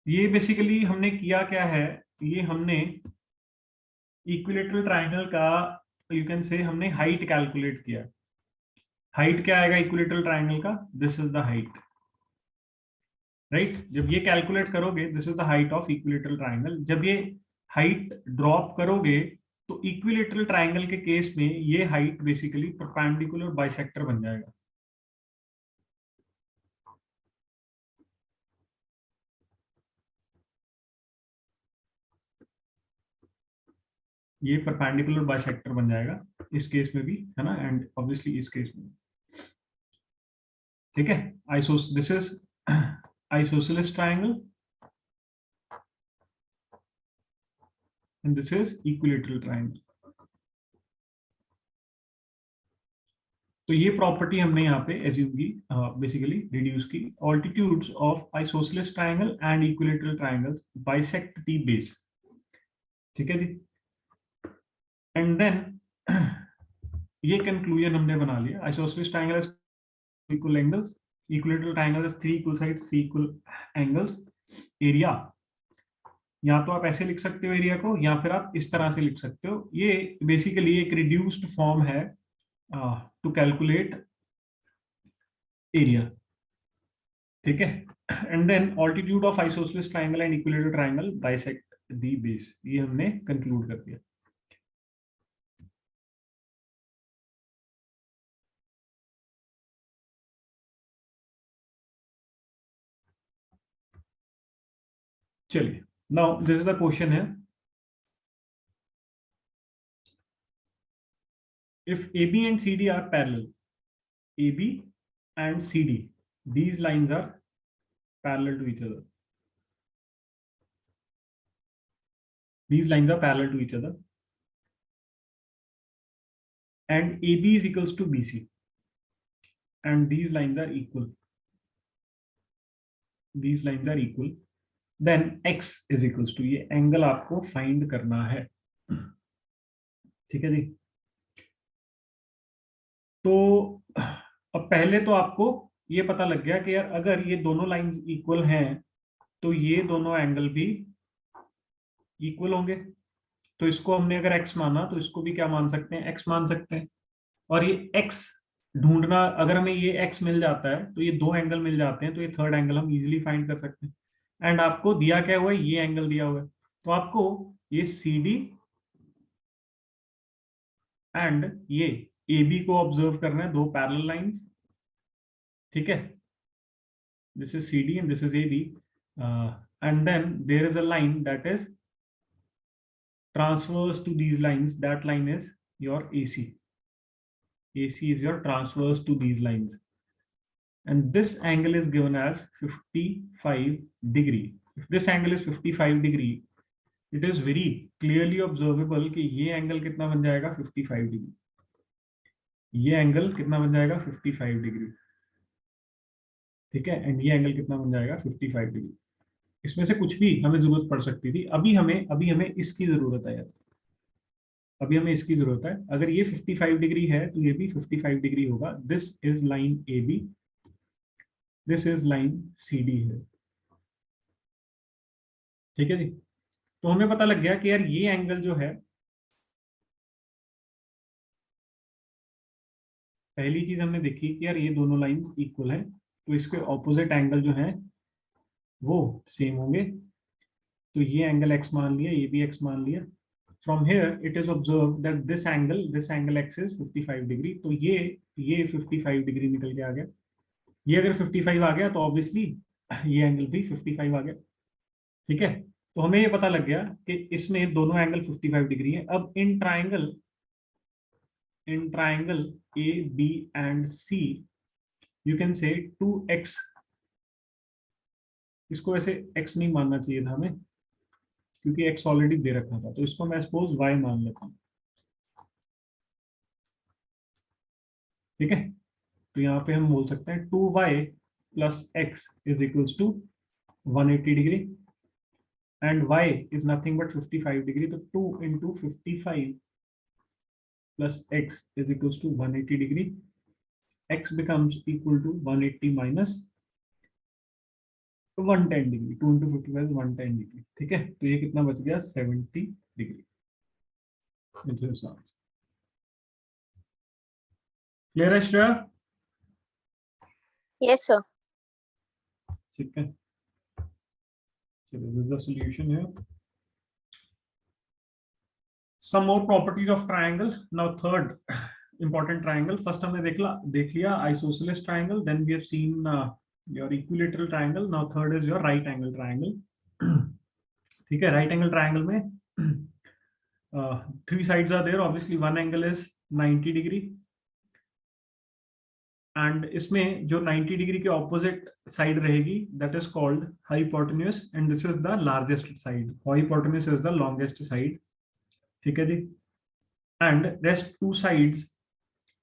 ये बेसिकली हमने किया क्या है, ये हमने इक्विलेटरल ट्राइंगल का यू कैन से हमने हाइट कैलकुलेट किया। हाइट क्या आएगा इक्विलेटरल ट्राइंगल का? This is the height, right? जब ये कैलकुलेट करोगे, this is the height of equilateral triangle. जब ये हाइट ड्रॉप करोगे तो इक्विलेटरल ट्राइंगल के केस में ये हाइट बेसिकली परपेंडिकुलर बाइसेक्टर बन जाएगा। ये परपेंडिकुलर बाइसेक्टर बन जाएगा इस केस में भी, है ना, एंड ऑब्वियसली इस केस में। ठीक है, this is isosceles triangle and this is equilateral triangle. तो ये प्रॉपर्टी हमने यहाँ पे एज्यूम की, बेसिकली रिड्यूस की। Altitudes of isosceles triangle and equilateral triangles bisect the base. ठीक है जी, एंड देन ये कंक्लूजन हमने बना लिया। Isosceles triangle has equal angles, equilateral triangle has 3 equal sides, 3 equal angles. Area या तो आप ऐसे लिख सकते हो एरिया को, या फिर आप इस तरह से लिख सकते हो। ये बेसिकली एक रिड्यूस्ड फॉर्म है टू कैलकुलेट एरिया। ठीक है, and then altitude of isosceles triangle and equilateral triangle bisect the base, ये हमने कंक्लूड कर दिया। चलिए, now this is the question है, if AB and CD are parallel, AB and CD, these lines are parallel to each other. These lines are parallel to each other, and AB is equals to BC, and these lines are equal. These lines are equal. Then X is equals to, ये angle आपको find करना है, ठीक है जी। तो अब पहले तो आपको ये पता लग गया कि यार अगर ये दोनों लाइंस इक्वल हैं तो ये दोनों एंगल भी इक्वल होंगे। तो इसको हमने अगर x माना तो इसको भी क्या मान सकते हैं, x मान सकते हैं। और ये x ढूंढना, अगर हमें ये x मिल जाता है तो ये दो एंगल मिल जाते हैं, तो ये थर्ड एंगल हम इजीली फाइंड कर सकते हैं। एंड आपको दिया क्या हुआ है, ये एंगल दिया हुआ है, तो आपको ये CD एंड ये AB को ऑब्जर्व करना है, दो पैरेलल लाइंस, ठीक है। This is CD and this is AB, and then there is a line that is transverse to these lines, that line is your AC. AC is your transverse to these lines, and this angle is given as 55 degree. If this angle is 55 degree, it is very clearly observable कि ये angle कितना बन जाएगा, 55 degree. ये angle कितना बन जाएगा, 55 degree, ठीक है। एंड ये एंगल कितना बन जाएगा, 55 डिग्री। इसमें से कुछ भी हमें जरूरत पड़ सकती थी, अभी हमें इसकी जरूरत है यार, अभी हमें इसकी जरूरत है। अगर ये 55 डिग्री है तो ये भी 55 डिग्री होगा। This is line AB, this is line CD है, ठीक है जी। तो हमें पता लग गया कि यार ये एंगल जो है, पहली चीज हमने देखी कि यार ये दोनों लाइंस इक्वल हैं, तो इसके ऑपोजिट एंगल जो है वो सेम होंगे। तो ये एंगल x मान लिया, ये भी x मान लिया। From here it is observed that this angle x is 55 degree, तो ये 55 डिग्री निकल के आ गया। ये अगर 55 आ गया तो ऑब्वियसली ये एंगल भी 55 आ गया, ठीक है। तो हमें ये पता लग गया कि इसमें दोनों एंगल 55 डिग्री है। अब in triangle A, B and C you can say 2x, इसको वैसे x नहीं मानना चाहिए था हमें, क्योंकि x ऑलरेडी दे रखा था, तो इसको मैं सपोज y मान लेता हूँ, ठीक है। तो यहाँ पे हम बोल सकते हैं 2y plus x is equals to 180 degree, and y is nothing but 55 degree. तो 2 into 55 plus x is equals to 180 degree. x becomes equal to 180 minus 110 degree. 2 into 55 is 110 degree, ठीक है। तो ये कितना बच गया, 70 डिग्री। क्लियर है Shreya? Yes sir. ठीक है, चलो दिस इज द सॉल्यूशन है। Some more properties of triangle. Now third important triangle. First हमने देख लिया isosceles triangle, then we have seen your equilateral triangle. Now third is your right angle triangle. ठीक है, right angle triangle में three sides are there. Obviously one angle is 90 degree, and इसमें जो 90 degree के opposite side रहेगी that is called hypotenuse, and this is the largest side. Hypotenuse is the longest side, ठीक है जी। And rest two sides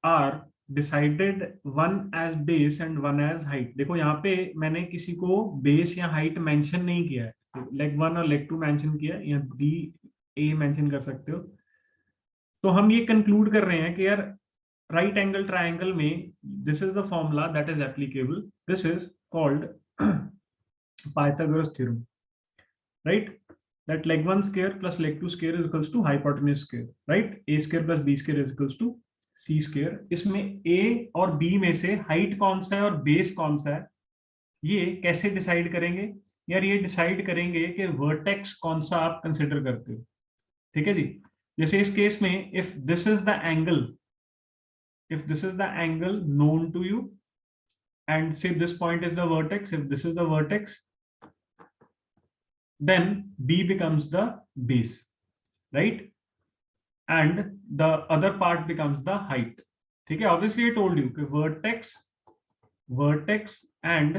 are decided, one as base and one as height. देखो यहाँ पे मैंने किसी को बेस या हाइट मेंशन नहीं किया है, लेग 1 और लेग 2 मेंशन किया है, या B A मेंशन कर सकते हो। तो हम ये कंक्लूड कर रहे हैं कि यार राइट एंगल ट्राइंगल में this is the formula that is applicable, this is called Pythagoras theorem, right? That leg 1 square plus leg 2 square is equals to hypotenuse square, right? A square plus B square is equals to C square. इसमें A और B में से height कौन सा है और base कौन सा है, ये कैसे डिसाइड करेंगे? यार ये डिसाइड करेंगे कि वर्टेक्स कौन सा आप कंसिडर करते हो, ठीक है जी। जैसे इस केस में if this is the angle known to you and say this point is the vertex, if this is the vertex, then B becomes the base, right? And the other part becomes the height. ठीक है, obviously I told you कि vertex and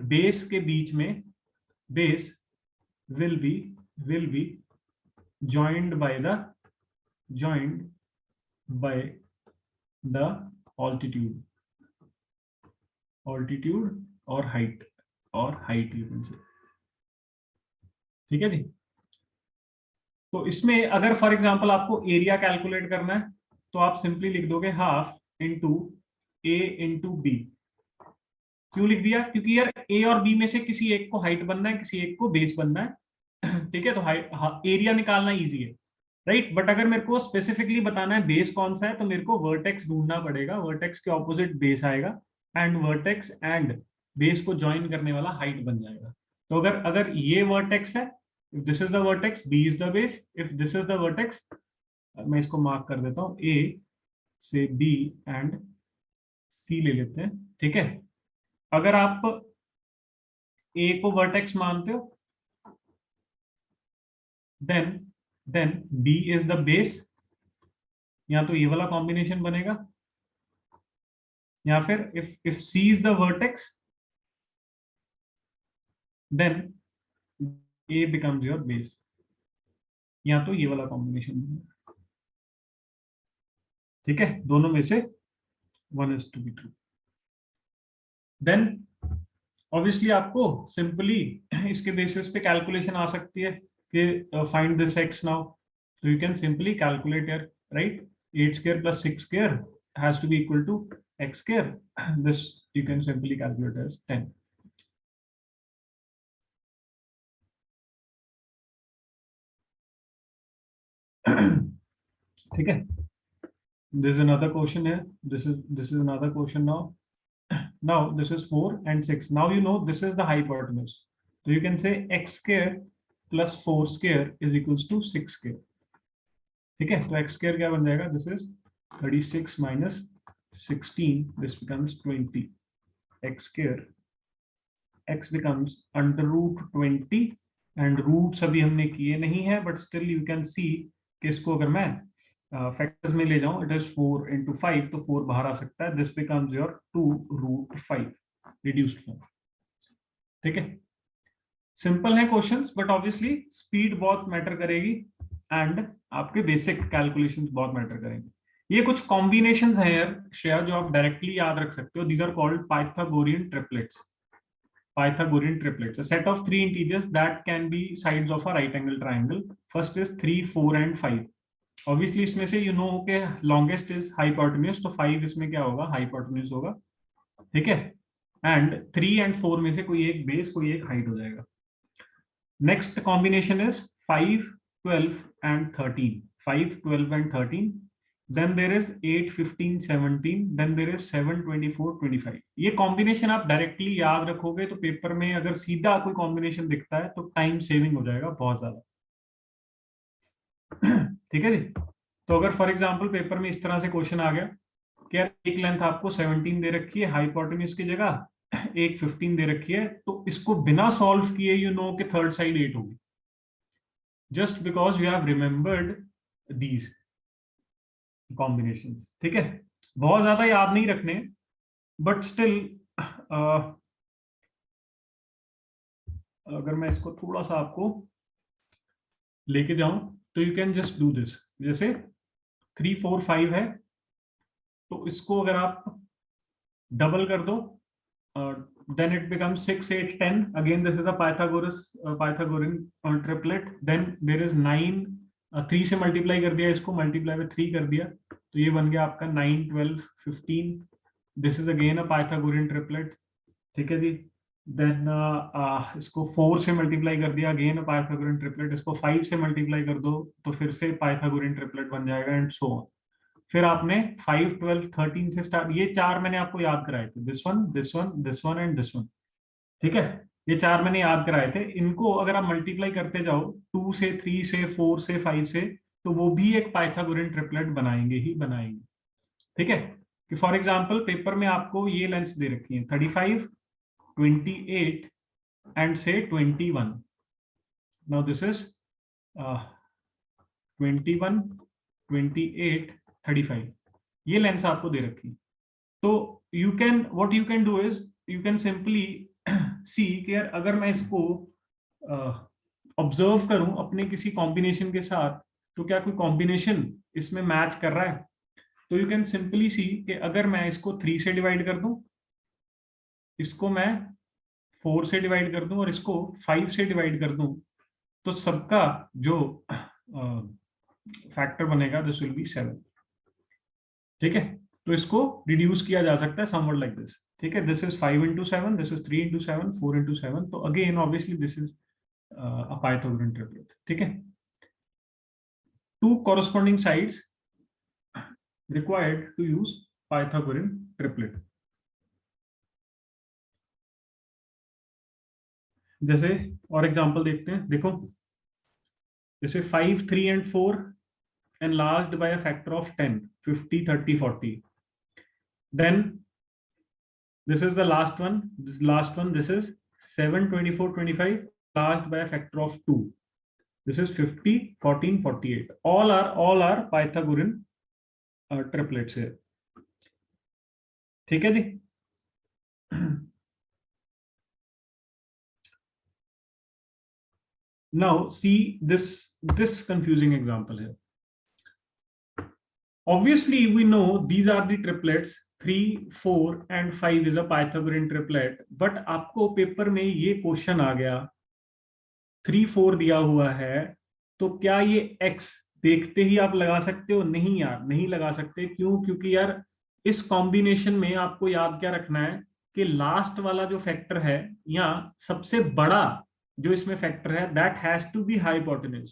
base के बीच में base will be joined by the altitude or height you can say, ठीक है जी। तो इसमें अगर फॉर एग्जांपल आपको एरिया कैलकुलेट करना है तो आप सिंपली लिख दोगे हाफ इंटू ए इंटू बी। क्यों लिख दिया? क्योंकि यार ए और बी में से किसी एक को हाइट बनना है, किसी एक को बेस बनना है, ठीक है। तो एरिया निकालना इजी है, राइट। बट अगर मेरे को स्पेसिफिकली बताना है बेस कौन सा है तो मेरे को वर्टेक्स ढूंढना पड़ेगा, वर्टेक्स के ऑपोजिट बेस आएगा एंड वर्टेक्स एंड बेस को ज्वाइन करने वाला हाइट बन जाएगा। तो अगर ये वर्टेक्स है, if this is the vertex, B is the base, if this is the vertex, मैं इसको मार्क कर देता हूं, A से B एंड C ले लेते हैं, ठीक है। अगर आप A को वर्टेक्स मानते हो then B is the base, या तो ये वाला कॉम्बिनेशन बनेगा, या फिर if C is the vertex then A becomes your base, या तो ये वाला कॉम्बिनेशन बनेगा, ठीक है। दोनों में से one is to be true। Then obviously आपको सिंपली इसके बेसिस पे कैलकुलेशन आ सकती है कि find this X now, so you can simply calculate here, right? 8 square plus 6 square has to be equal to x square. This you can simply calculate as 10. ठीक है। This is another question here. This is another question now. Now this is 4 and 6. Now you know this is the hypotenuse. So you can say x square plus 4 square is equals to 6 square. ठीक है, तो x square क्या बन जाएगा? This is 36 minus 16, this becomes 20, X square x becomes under root 20 and roots अभी हमने किए नहीं है but still you can see कि इसको अगर मैं फैक्टर्स में ले जाऊं, इट इज 4 into 5, तो 4 बाहर आ सकता है, this becomes your 2√5 reduced form, ठीक है। सिंपल है क्वेश्चंस बट ऑब्वियसली स्पीड बहुत मैटर करेगी एंड आपके बेसिक कैलकुलेशंस बहुत मैटर करेंगे। ये कुछ कॉम्बिनेशंस हैं यार श्रेया जो आप डायरेक्टली याद रख सकते हो। These are called Pythagorean triplets. Pythagorean triplets, a set of 3 integers that can be sides of a right angle triangle. First is 3, 4 and 5. Obviously इसमें से you know के longest is hypotenuse, तो 5 इसमें क्या होगा? hypotenuse होगा, ठीक है। and 3 and 4 में से कोई एक base कोई एक height हो जाएगा। Next combination is 5, 12 and 13. 5, 12 and 13. Then there is 8, 15, 17. Then there is 7, 24, 25. ये कॉम्बिनेशन आप डायरेक्टली याद रखोगे तो पेपर में अगर सीधा कोई कॉम्बिनेशन दिखता है तो टाइम सेविंग हो जाएगा बहुत ज्यादा, ठीक है जी। तो अगर फॉर एग्जांपल पेपर में इस तरह से क्वेश्चन आ गया कि यार एक लेंथ आपको 17 दे रखी है हाइपोटेन्यूज की जगह, एक 15 दे रखी है, तो इसको बिना सॉल्व किए यू नो कि थर्ड साइड 8 होगी, just because you have remembered these combination, ठीक है। बहुत ज्यादा याद नहीं रखने बट स्टिल अगर मैं इसको थोड़ा सा आपको लेके जाऊं तो you can just do this. जैसे 3, 4, 5 है तो इसको अगर आप डबल कर दो then it becomes 6, 8, 10. Again this is a Pythagorean triplet. Then there is 9, 3 से मल्टीप्लाई कर दिया, इसको मल्टीप्लाई में 3 कर दिया तो ये बन गया आपका 9, 12, 15. This is again a Pythagorean triplet, ठीक है जी। देन इसको 4 से मल्टीप्लाई कर दिया, अगेन अ पाइथागोरियन ट्रिपलेट, इसको 5 से मल्टीप्लाई कर दो तो फिर से पाइथागोरियन ट्रिपलेट बन जाएगा एंड सो ऑन। फिर आपने 5, 12, 13 से स्टार्ट, ये 4 मैंने आपको याद कराए थे, this one, this one, this one and this one, ठीक है। ये 4 मैंने याद कराए थे, इनको अगर आप मल्टीप्लाई करते जाओ 2 से, 3 से, 4 से, 5 से, तो वो भी एक पाइथागोरियन ट्रिपलेट बनाएंगे ही बनाएंगे। ठीक है, कि फॉर एग्जांपल पेपर में आपको ये लेंथ दे रखी है 35, 28 एंड से 21। नाउ दिस इज 21, 28, 35, ये लेंथ आपको दे रखी। तो you can, what you can do is you can simply see कि यार अगर मैं इसको ऑब्जर्व करूं अपने किसी कॉम्बिनेशन के साथ, तो क्या कोई कॉम्बिनेशन इसमें मैच कर रहा है। तो यू कैन सिंपली सी कि अगर मैं इसको 3 से डिवाइड कर दूं, इसको मैं 4 से डिवाइड कर दूं और इसको 5 से डिवाइड कर दूं, तो सबका जो फैक्टर बनेगा दिस विल बी 7। ठीक है, तो इसको रिड्यूस किया जा सकता है समवट लाइक दिस। ठीक है, this is 5 into 7, this is 3 into 7, 4 into 7, तो again obviously this is a Pythagorean triplet। ठीक है, two corresponding sides required to use Pythagorean triplet। जैसे और एग्जांपल देखते हैं, देखो जैसे 5, 3 and 4 enlarged by a factor of 10, 50, 30, 40। Then this is the last one, this is 7, 24, 25 enlarged by a factor of 2। This is 50, 14, 48, all are Pythagorean triplets here। ठीक है जी। Now see this confusing example here। Obviously we know these are the triplets, 3, 4 and 5 is a Pythagorean triplet, but आपको paper में ये question आ गया 3, 4 दिया हुआ है, तो क्या ये x देखते ही आप लगा सकते हो? नहीं यार, नहीं लगा सकते। क्यों? क्योंकि यार इस कॉम्बिनेशन में आपको याद क्या रखना है कि लास्ट वाला जो फैक्टर है या सबसे बड़ा जो इसमें फैक्टर है, that has to be hypotenuse,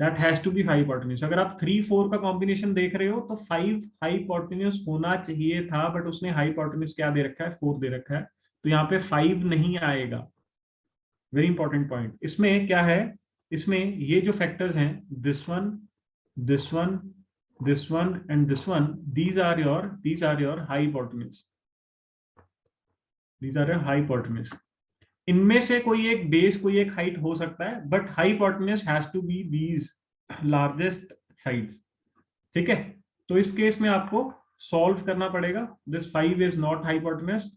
that has to be hypotenuse. अगर आप 3, 4 का कॉम्बिनेशन देख रहे हो तो 5 हाइपोटेन्यूज होना चाहिए था, बट उसने हाइपोटेन्यूज क्या दे रखा है? 4 दे रखा है, तो यहाँ पे 5 नहीं आएगा। Very important point. इसमें क्या है, इसमें ये जो फैक्टर्स हैं, this one, this one, this one and this one, these are your hypotenuse, these are your hypotenuse. इनमें से कोई एक बेस, कोई एक हाइट हो सकता है, but hypotenuse has to be these largest sides. ठीक है, तो इस केस में आपको सॉल्व करना पड़ेगा। This 5 is not hypotenuse,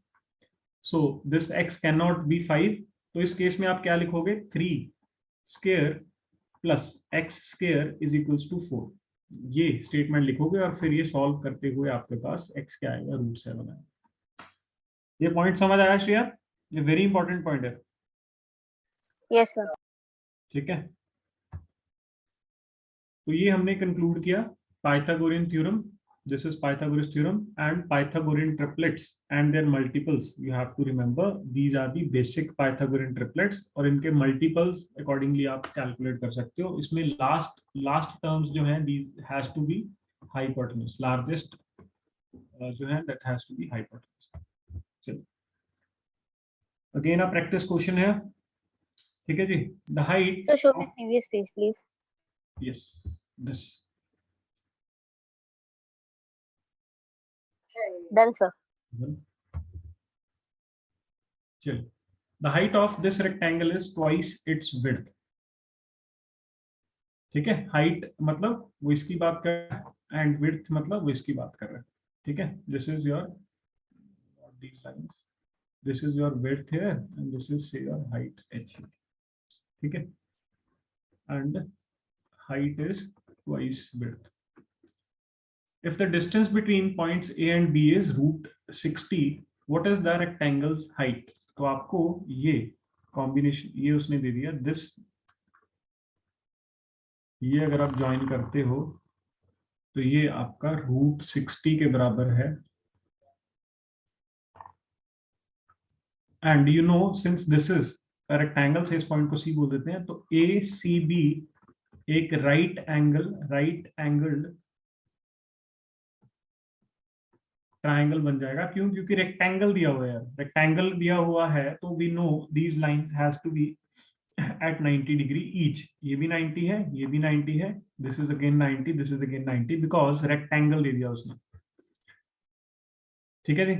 so this x can not be 5। तो इस केस में आप क्या लिखोगे? 3 square plus x square is equals to 4, ये स्टेटमेंट लिखोगे और फिर ये सॉल्व करते हुए आपके पास x क्या आएगा? √7 आएगा। ये पॉइंट समझ आया श्रेया? ये वेरी इंपॉर्टेंट पॉइंट है। Yes sir. ठीक है, तो ये हमने कंक्लूड किया Pythagorean theorem. This is Pythagoras theorem and Pythagorean triplets and their multiples. You have to remember these are the basic Pythagorean triplets, और इनके multiples accordingly आप calculate कर सकते हो। इसमें last terms जो हैं these has to be hypotenuse, largest जो है that has to be hypotenuse। चलो again a practice question है। ठीक है जी, the height। So show me previous page please। Yes, this। Done sir। चलो, the height of this rectangle is twice its width। ठीक है, height मतलब वो इसकी बात कर रहा है एंड विड्थ मतलब वो इसकी बात कर रहा है। ठीक है, this is your these lines, this is your width here and this is say your height h। ठीक है, and height is twice width। If the distance between points A and B is √60, what is the rectangle's height? तो आपको ये combination ये उसने दे दिया this, ये अगर आप ज्वाइन करते हो तो ये आपका √60 के बराबर है। And you know since this is rectangle से इस पॉइंट को सी बोल देते हैं, तो ए सी बी एक राइट एंगल्ड ट्राइंगल बन जाएगा। क्यों? क्योंकि रेक्टेंगल दिया हुआ है, रेक्टेंगल दिया हुआ है तो we know these lines has to be at 90 degree each. ये भी 90 है, ये भी 90 है, this is again 90, this is again 90, because rectangle दे दिया उसने। ठीक है जी।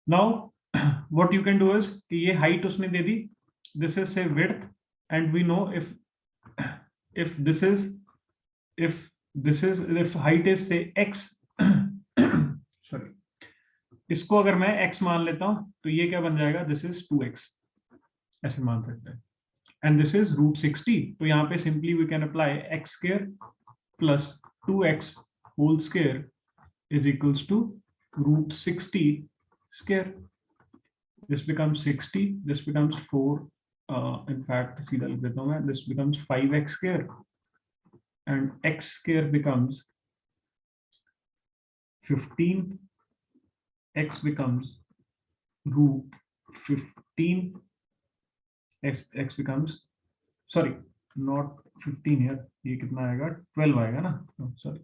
Now what you can do is कि ये हाइट उसने दे दी, this is say width, and we know if this is if height is say x sorry, इसको अगर मैं x मान लेता हूं तो ये क्या बन जाएगा, दिस इज 2x, ऐसे मान सकते हैं। एंड दिस इज √60, तो यहाँ पे simply we can apply x² plus 2x whole square is equals to √60 square. This becomes 60, this becomes 4, in fact सीधा लिख देता हूं मैं, this becomes 5x square and x square becomes 15, x becomes √15, x becomes, sorry, not 15 here, ये कितना आएगा, 12 आएगा ना, sorry,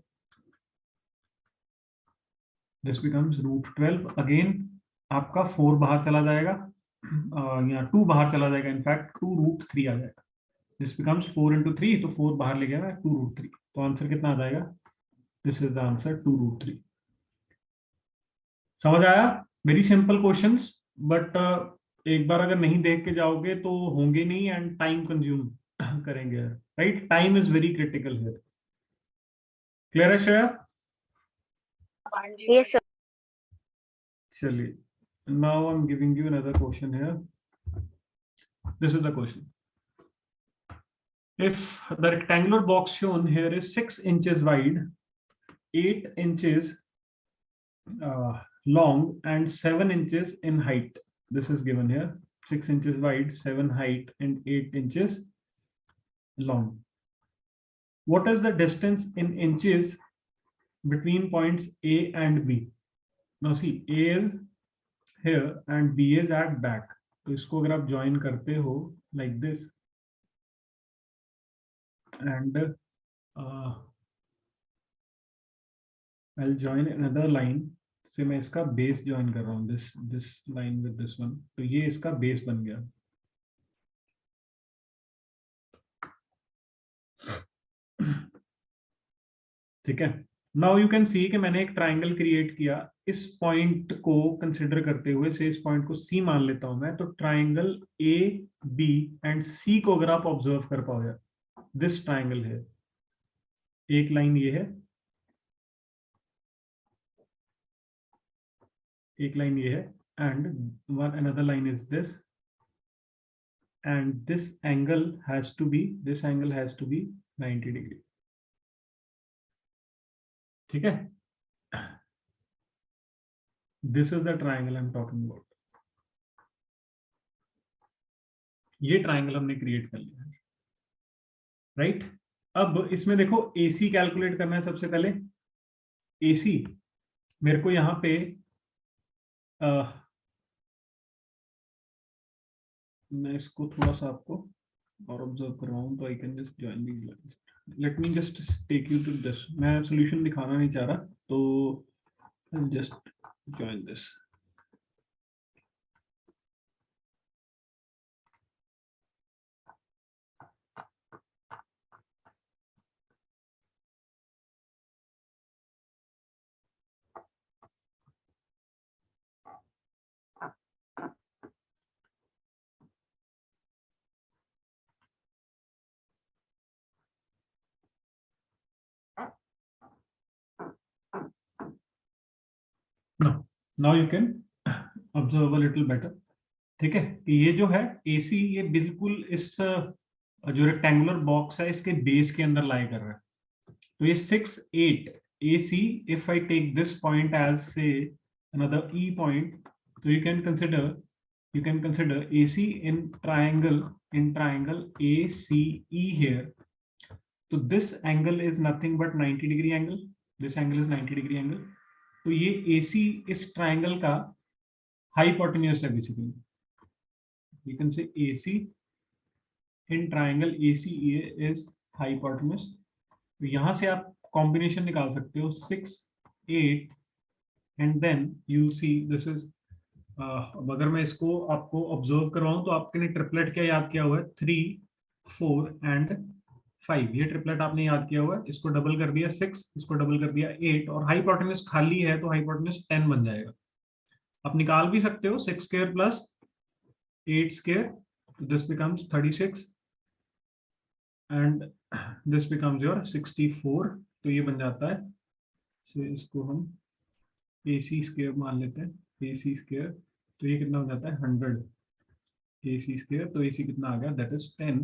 this becomes √12, again आपका 4 बाहर चला जाएगा, यहाँ 2 बाहर चला जाएगा, इनफैक्ट 2√3 आ जाएगा। दिस बिकम्स 4 into 3, तो 4 बाहर ले गया मैं, 2√3, तो आंसर कितना आ जाएगा, दिस इज द आंसर 2√3। समझ आया? वेरी सिंपल क्वेश्चंस, बट एक बार अगर नहीं देख के जाओगे तो होंगे नहीं, एंड टाइम कंज्यूम करेंगे, right? Time is very critical here. Clear है श्रेया? Yes, sir. चलिए, now I am giving you another question here. This is the question, if the rectangular box shown here is 6 inches wide, 8 inches long and 7 inches in height. This is given here, 6 inches wide, 7 height and 8 inches long. What is the distance in inches between points A and B? Now see, A is here and B is at back. तो इसको अगर आप join करते हो like this, and I'll join another line से मैं इसका base join कर रहा हूँ, this line with this one, तो ये इसका बेस बन गया। ठीक है, नाउ यू कैन सी कि मैंने एक ट्राइंगल क्रिएट किया, इस पॉइंट को कंसिडर करते हुए, से इस पॉइंट को सी मान लेता हूं मैं, तो ट्राइंगल ए बी एंड सी को अगर आप ऑब्जर्व कर पाओ यार, दिस ट्राइंगल है, एक लाइन ये है, एक लाइन ये है, and one another line is this, and this angle has to be 90 degree। ठीक है, this is the triangle I'm talking about। ये ट्राइंगल हमने क्रिएट कर लिया है, राइट? अब इसमें देखो AC कैलकुलेट करना है सबसे पहले। AC मेरे को यहाँ पे मैं इसको थोड़ा सा आपको और ऑब्जर्व कर रहा हूँ, तो I can just join these lines. Let me just take you to this, मैं सॉल्यूशन दिखाना नहीं चाह रहा, तो just join this. Now you can observe a little better. ठीक है, कि ये जो है AC, ये बिल्कुल इस जो रेक्टेंगुलर बॉक्स है इसके बेस के अंदर लाई कर रहा है। तो ये 6 8 AC, if I take this point as say another E point, so you can consider AC in triangle ACE here. So this angle is nothing but 90 degree angle, this angle is 90 degree angle। तो ये AC इस triangle का hypotenuse है basically. You can say AC in triangle ACE is hypotenuse। तो यहां से आप combination निकाल सकते हो, 6 8 and then you will see this is, अगर मैं इसको आपको ऑब्जर्व करवाऊं तो आपने ट्रिपलेट क्या याद किया हुआ है, 3, 4 एंड 5, ये ट्रिपलेट आपने याद किया हुआ है। इसको डबल कर दिया 6, इसको डबल कर दिया 8, और हाइपोटेन्यूज खाली है तो हाइपोटेन्यूज 10 बन जाएगा। आप निकाल भी सकते हो 6 square plus 8 square, this becomes 36 and this becomes your 64, तो ये बन जाता है। so, इसको हम AC स्क्वायर मान लेते हैं, AC स्क्वायर, तो ये कितना हो जाता है 100 AC स्क्वायर, तो AC कितना आ गया, दैट इज 10।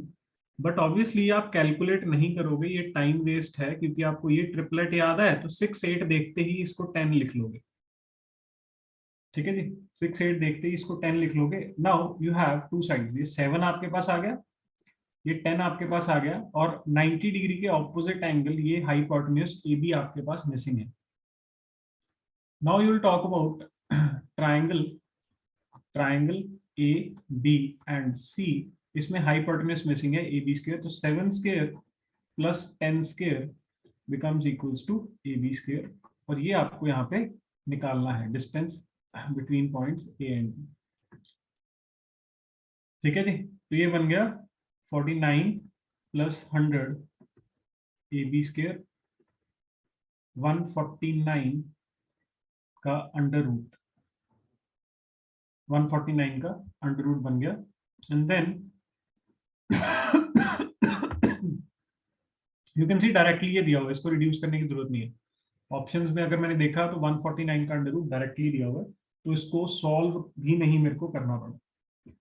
बट ऑब्वियसली आप कैलकुलेट नहीं करोगे, ये टाइम वेस्ट है, क्योंकि आपको ये ट्रिपलेट याद है तो 6, 8 देखते ही इसको 10 लिख लोगे। ठीक है जी, 6, 8 देखते ही इसको 10 लिख लोगे। Now you have two sides, ये 7 आपके पास आ गया, ये 10 आपके पास आ गया, और 90 डिग्री के ऑपोजिट एंगल ये हाइपोटेन्यूज AB आपके पास मिसिंग है। Now you will talk about triangle, triangle AB and C, इसमें हाइपोटेन्यूज मिसिंग है AB स्क्वायर, तो 7 square plus 10 square becomes equals to AB square, और ये आपको यहाँ पे निकालना है distance between points A and B। ठीक है जी, तो ये बन गया 49 प्लस 100 AB स्क्वायर, 149 का अंडर रूट, 149 का अंडर रूट बन गया, and then you can see directly ये दिया हुआ है, इसको रिड्यूस करने की जरूरत नहीं है। ऑप्शंस में अगर मैंने देखा तो 149 का अंडर रूट डायरेक्टली दिया हुआ है, तो इसको सॉल्व भी नहीं मेरे को करना पड़ा।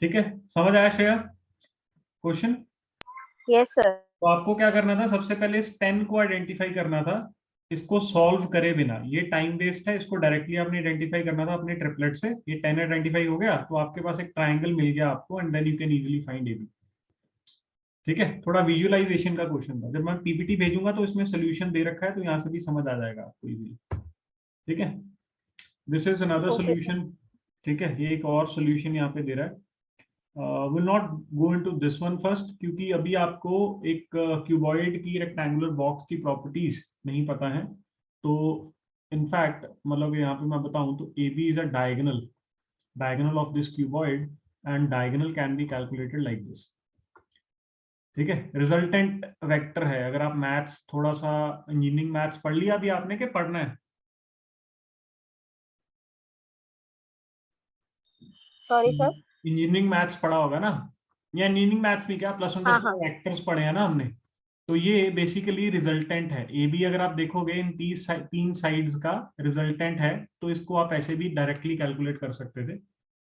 ठीक है, समझ आया श्रेया क्वेश्चन? Yes sir. तो आपको क्या करना था, सबसे पहले इस 10 को आइडेंटिफाई करना था, इसको सॉल्व करे बिना। ये टाइम वेस्ट है, इसको डायरेक्टली आपने आइडेंटिफाई करना था अपने ट्रिपलेट से। ये 10 आइडेंटिफाई हो गया तो आपके पास एक ट्राइंगल मिल गया आपको, and then you can easily find AB। ठीक है, थोड़ा विजुअलाइजेशन का क्वेश्चन था, जब मैं PPT भेजूंगा तो इसमें सोल्यूशन दे रखा है, तो यहाँ से भी समझ आ जाएगा आपको इजीली। ठीक है, this is another okay sir. Solution. ठीक है, ये एक और सोल्यूशन यहाँ पे दे रहा है। Will not go into this one first, क्योंकि अभी आपको एक क्यूबॉइड की रेक्टेंगुलर बॉक्स की प्रॉपर्टीज नहीं पता है। तो इनफैक्ट मतलब यहाँ पे मैं बताऊं तो AB is a diagonal, diagonal of this cuboid, and diagonal can be calculated like this. ठीक है, रिजल्टेंट वेक्टर है। अगर आप मैथ्स थोड़ा सा इंजीनियरिंग मैथ्स पढ़ लिया अभी आपने, क्या पढ़ना है? Sorry sir. इंजीनियरिंग मैथ्स पढ़ा होगा ना, या इंजीनियरिंग मैथ्स में क्या +1 हाँ +2 हाँ। वेक्टर्स पढ़े हैं ना हमने। तो ये बेसिकली रिजल्टेंट है। AB अगर आप देखोगे इन 3 साइड्स का रिजल्टेंट है, तो इसको आप ऐसे भी डायरेक्टली कैलकुलेट कर सकते थे।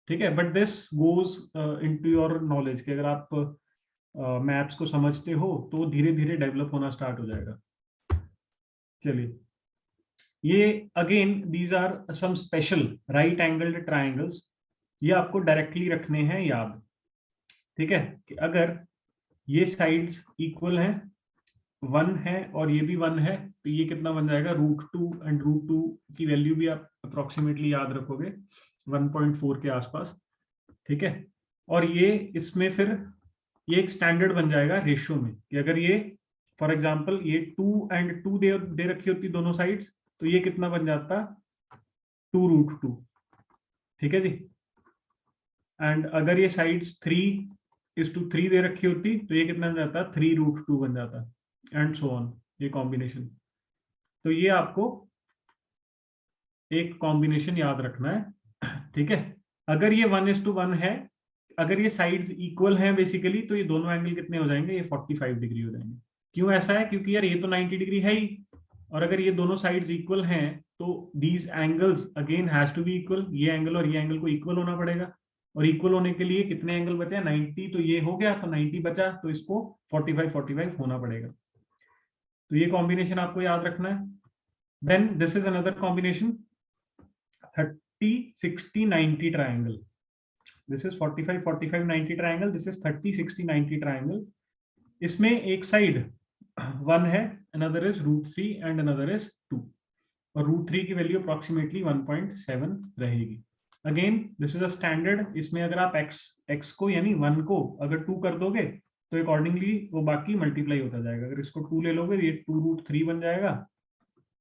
ठीक है, but this goes into your knowledge, कि अगर आप मैथ्स को समझते हो तो धीरे धीरे डेवलप होना स्टार्ट हो जाएगा। चलिए, ये again these are some special right angled triangles, ये आपको डायरेक्टली रखने हैं याद। ठीक है, कि अगर ये साइड्स इक्वल हैं, 1 है और ये भी 1 है, तो ये कितना बन जाएगा, √2, एंड √2 की वैल्यू भी आप अप्रोक्सीमेटली याद रखोगे 1.4 के आसपास। ठीक है, और ये इसमें फिर ये एक स्टैंडर्ड बन जाएगा रेशियो में, कि अगर ये फॉर एग्जांपल ये 2 एंड 2 दे रखी होती दोनों साइड्स, तो ये कितना बन जाता 2√2। ठीक है जी, एंड अगर ये साइड्स 3:3 दे रखी होती तो ये कितना बन जाता 3√2 बन जाता, एंड सो ऑन, ये कॉम्बिनेशन। तो ये आपको एक कॉम्बिनेशन याद रखना है। ठीक है, अगर ये 1:1 है, अगर ये साइड्स इक्वल हैं बेसिकली, तो ये दोनों एंगल कितने हो जाएंगे, ये 45 डिग्री हो जाएंगे। क्यों ऐसा है, क्योंकि यार ये तो 90 डिग्री है ही, और अगर ये दोनों साइड्स इक्वल हैं तो these angles again has to be equal, ये एंगल और ये एंगल को इक्वल होना पड़ेगा, और इक्वल होने के लिए कितने एंगल बचे, 90, तो ये हो गया, तो 90 बचा, तो इसको 45 होना पड़ेगा। तो ये कॉम्बिनेशन आपको याद रखना है। Then this is another combination, 30-60-90 triangle. This is 45-45-90 triangle. This is 30-60-90 triangle. इसमें एक साइड 1 है, another is √3 and another is 2, और √3 की वैल्यू अप्रोक्सीमेटली 1.7 रहेगी। Again this is a standard, इसमें अगर आप x को यानी 1 को अगर 2 कर दोगे तो अकॉर्डिंगली वो बाकी मल्टीप्लाई होता जाएगा। अगर इसको 2 ले लोगे, ये 2√3 बन जाएगा,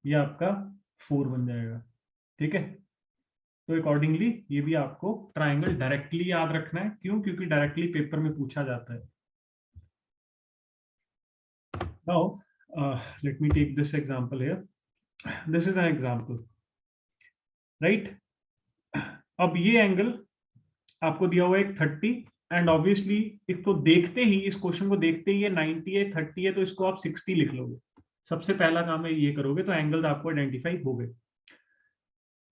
ये आपका 4 बन जाएगा। ठीक है, तो अकॉर्डिंगली ये भी आपको ट्राइंगल डायरेक्टली याद रखना है। क्यों? क्योंकि डायरेक्टली पेपर में पूछा जाता है। Now let me take this example here, this is an example, right. अब ये एंगल आपको दिया हुआ है एक 30, एंड ऑब्वियसली इसको देखते ही, इस क्वेश्चन को देखते ही ये 90 है, 30 है, तो इसको आप 60 लिख लोगे। सबसे पहला काम है ये करोगे तो एंगल आपको आइडेंटिफाई हो गए।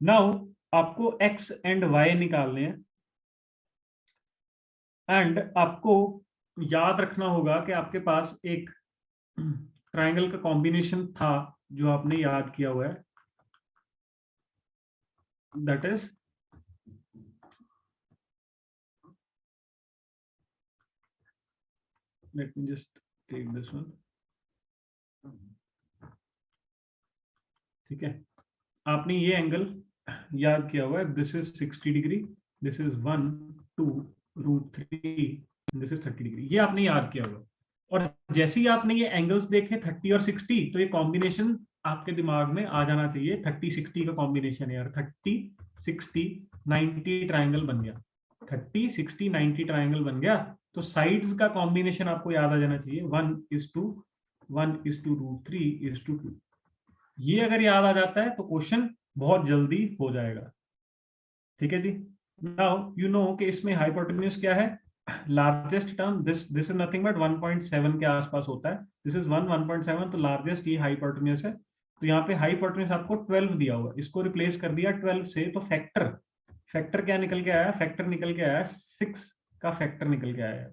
नाउ आपको एक्स एंड वाई निकालने हैं, एंड आपको याद रखना होगा कि आपके पास एक ट्राइंगल का कॉम्बिनेशन था जो आपने याद किया हुआ है, that is let me just take this one. ठीक है, आपने ये एंगल याद किया हुआ है, this is 60 degree, this is 1 2 √3, this is 30 degree, ये आपने याद किया हुआ है। और जैसे ही आपने ये एंगल्स देखे 30 और 60, तो ये कॉम्बिनेशन आपके दिमाग में आ जाना चाहिए। 30 60 का कॉम्बिनेशन है यार, 30 60 90 ट्राइंगल बन गया, 30 60 90 ट्राइंगल बन गया। तो साइड्स का कॉम्बिनेशन आपको याद आ जाना चाहिए, 1:1:√3:2। ये अगर याद आ जाता है तो क्वेश्चन बहुत जल्दी हो जाएगा। ठीक है जी। नाउ यू नो कि इसमें हाइपोटेन्यूज क्या है, largest term this is nothing but 1.7 के आसपास होता है। दिस इज 1.7, तो लार्जेस्ट ये हाइपोटेन्यूज है। तो यहाँ पे हाइपोटेन्यूज आपको 12 दिया हुआ है, इसको रिप्लेस कर दिया 12 से, तो फैक्टर फैक्टर क्या निकल के आया, फैक्टर निकल के आया 6 का फैक्टर निकल के आया।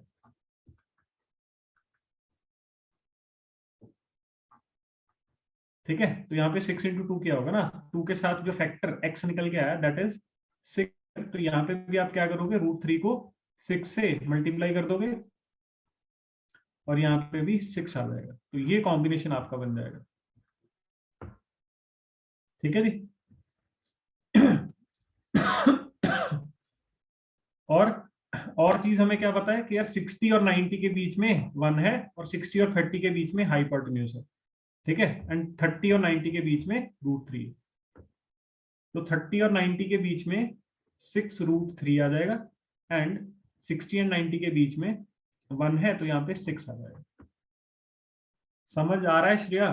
ठीक है, तो यहाँ पे 6 × 2 क्या होगा ना, 2 के साथ जो फैक्टर x निकल के आया दैट इज 6। तो यहाँ पे भी आप क्या करोगे, √3 को 6 से मल्टीप्लाई कर दोगे, और यहाँ पे भी 6 आ जाएगा, तो ये कॉम्बिनेशन आपका बन जाएगा। ठीक है जी। और और चीज हमें क्या पता है कि यार 60 और 90 के बीच में 1 है, और 60 और 30 के बीच में हाइपोटेन्यूज है। ठीक है, एंड 30 और 90 के बीच में √3 है। तो 30 और 90 के बीच में 6 √3 आ जाएगा, एंड 60 एंड 90 के बीच में 1 है, तो यहाँ पे 6 आ जाएगा। समझ आ रहा है श्रेया?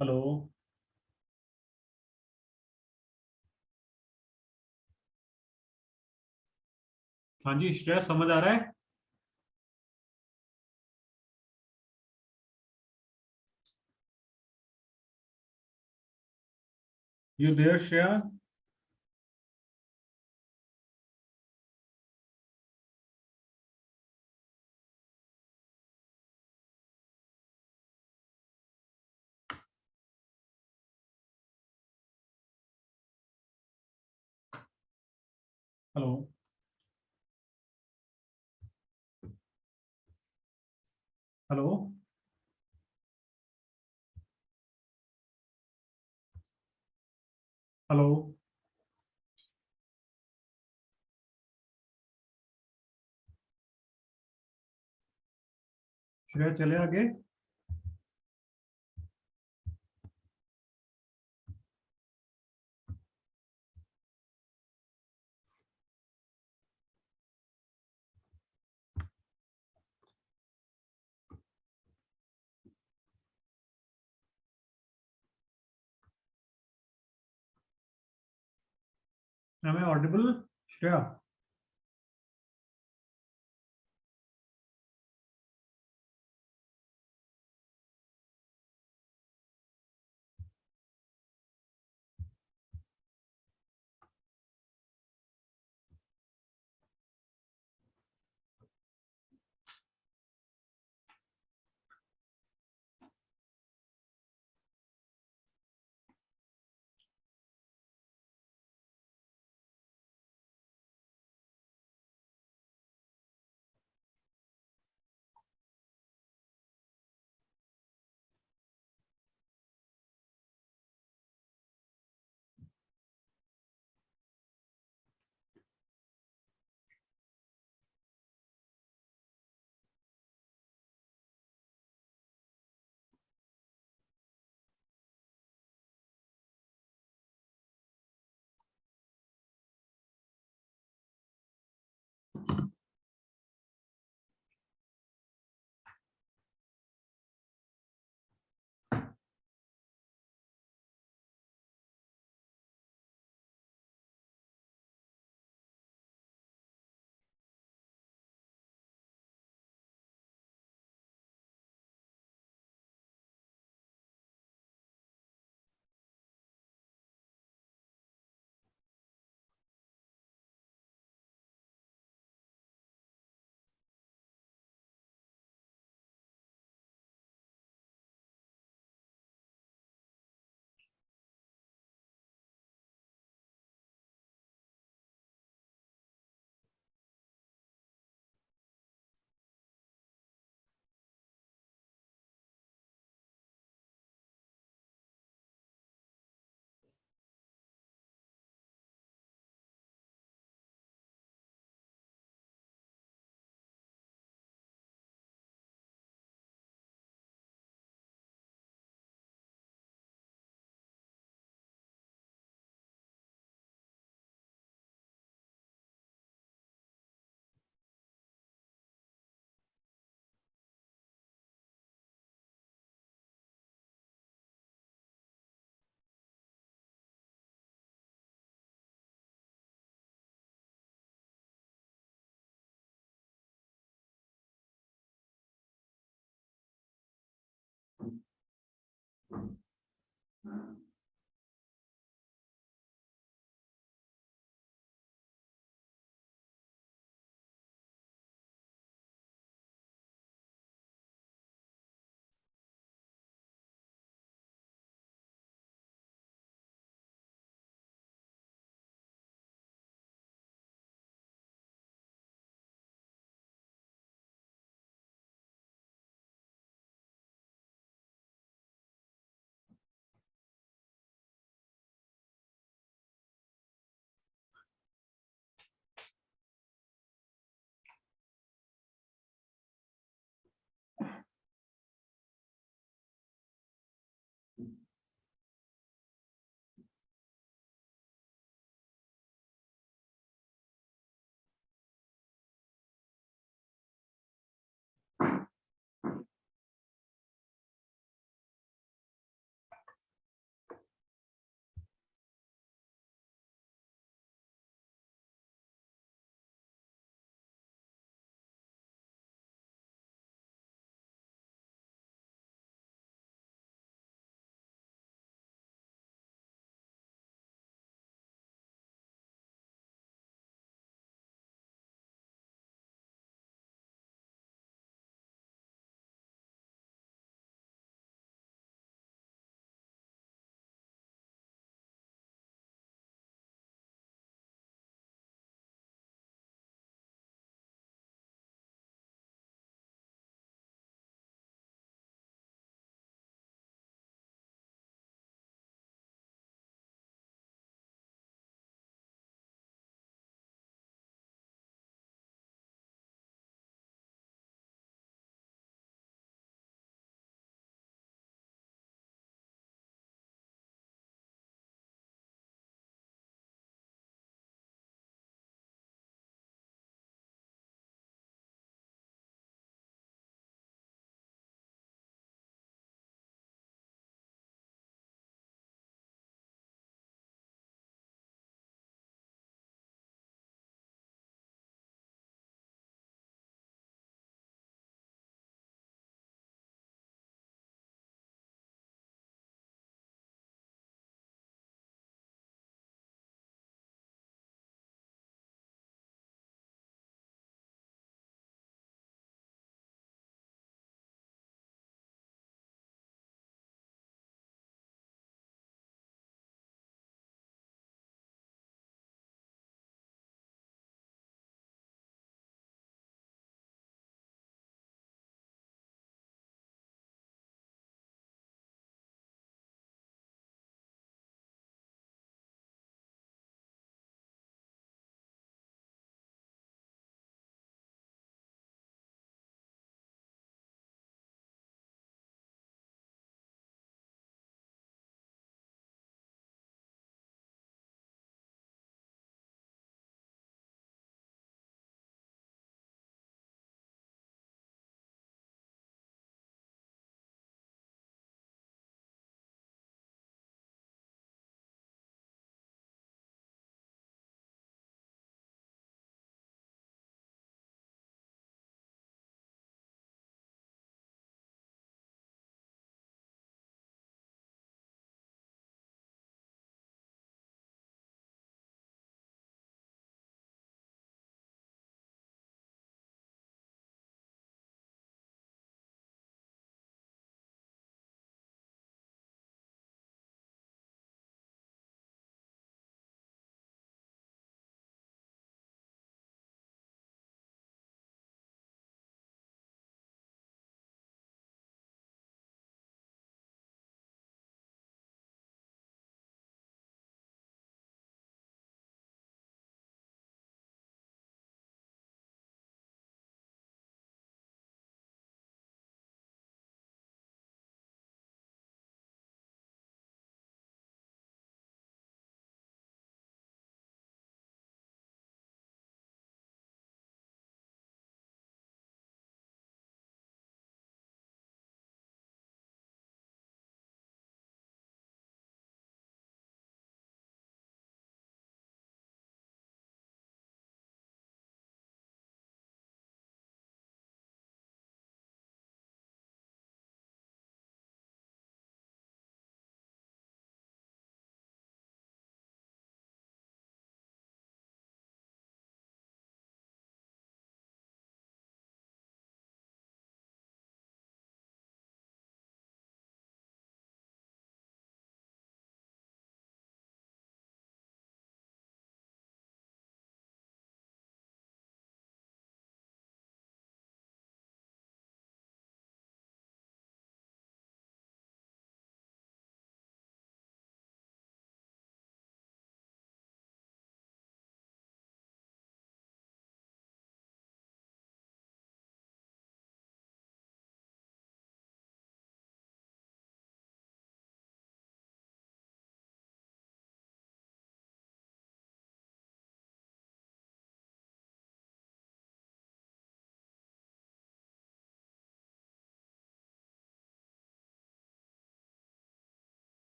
हेलो? हाँ जी श्रेया, समझ आ रहा है? You there Shreya? Hello? Hello? Hello? Shreya चले आगे? Am I audible, Shreya?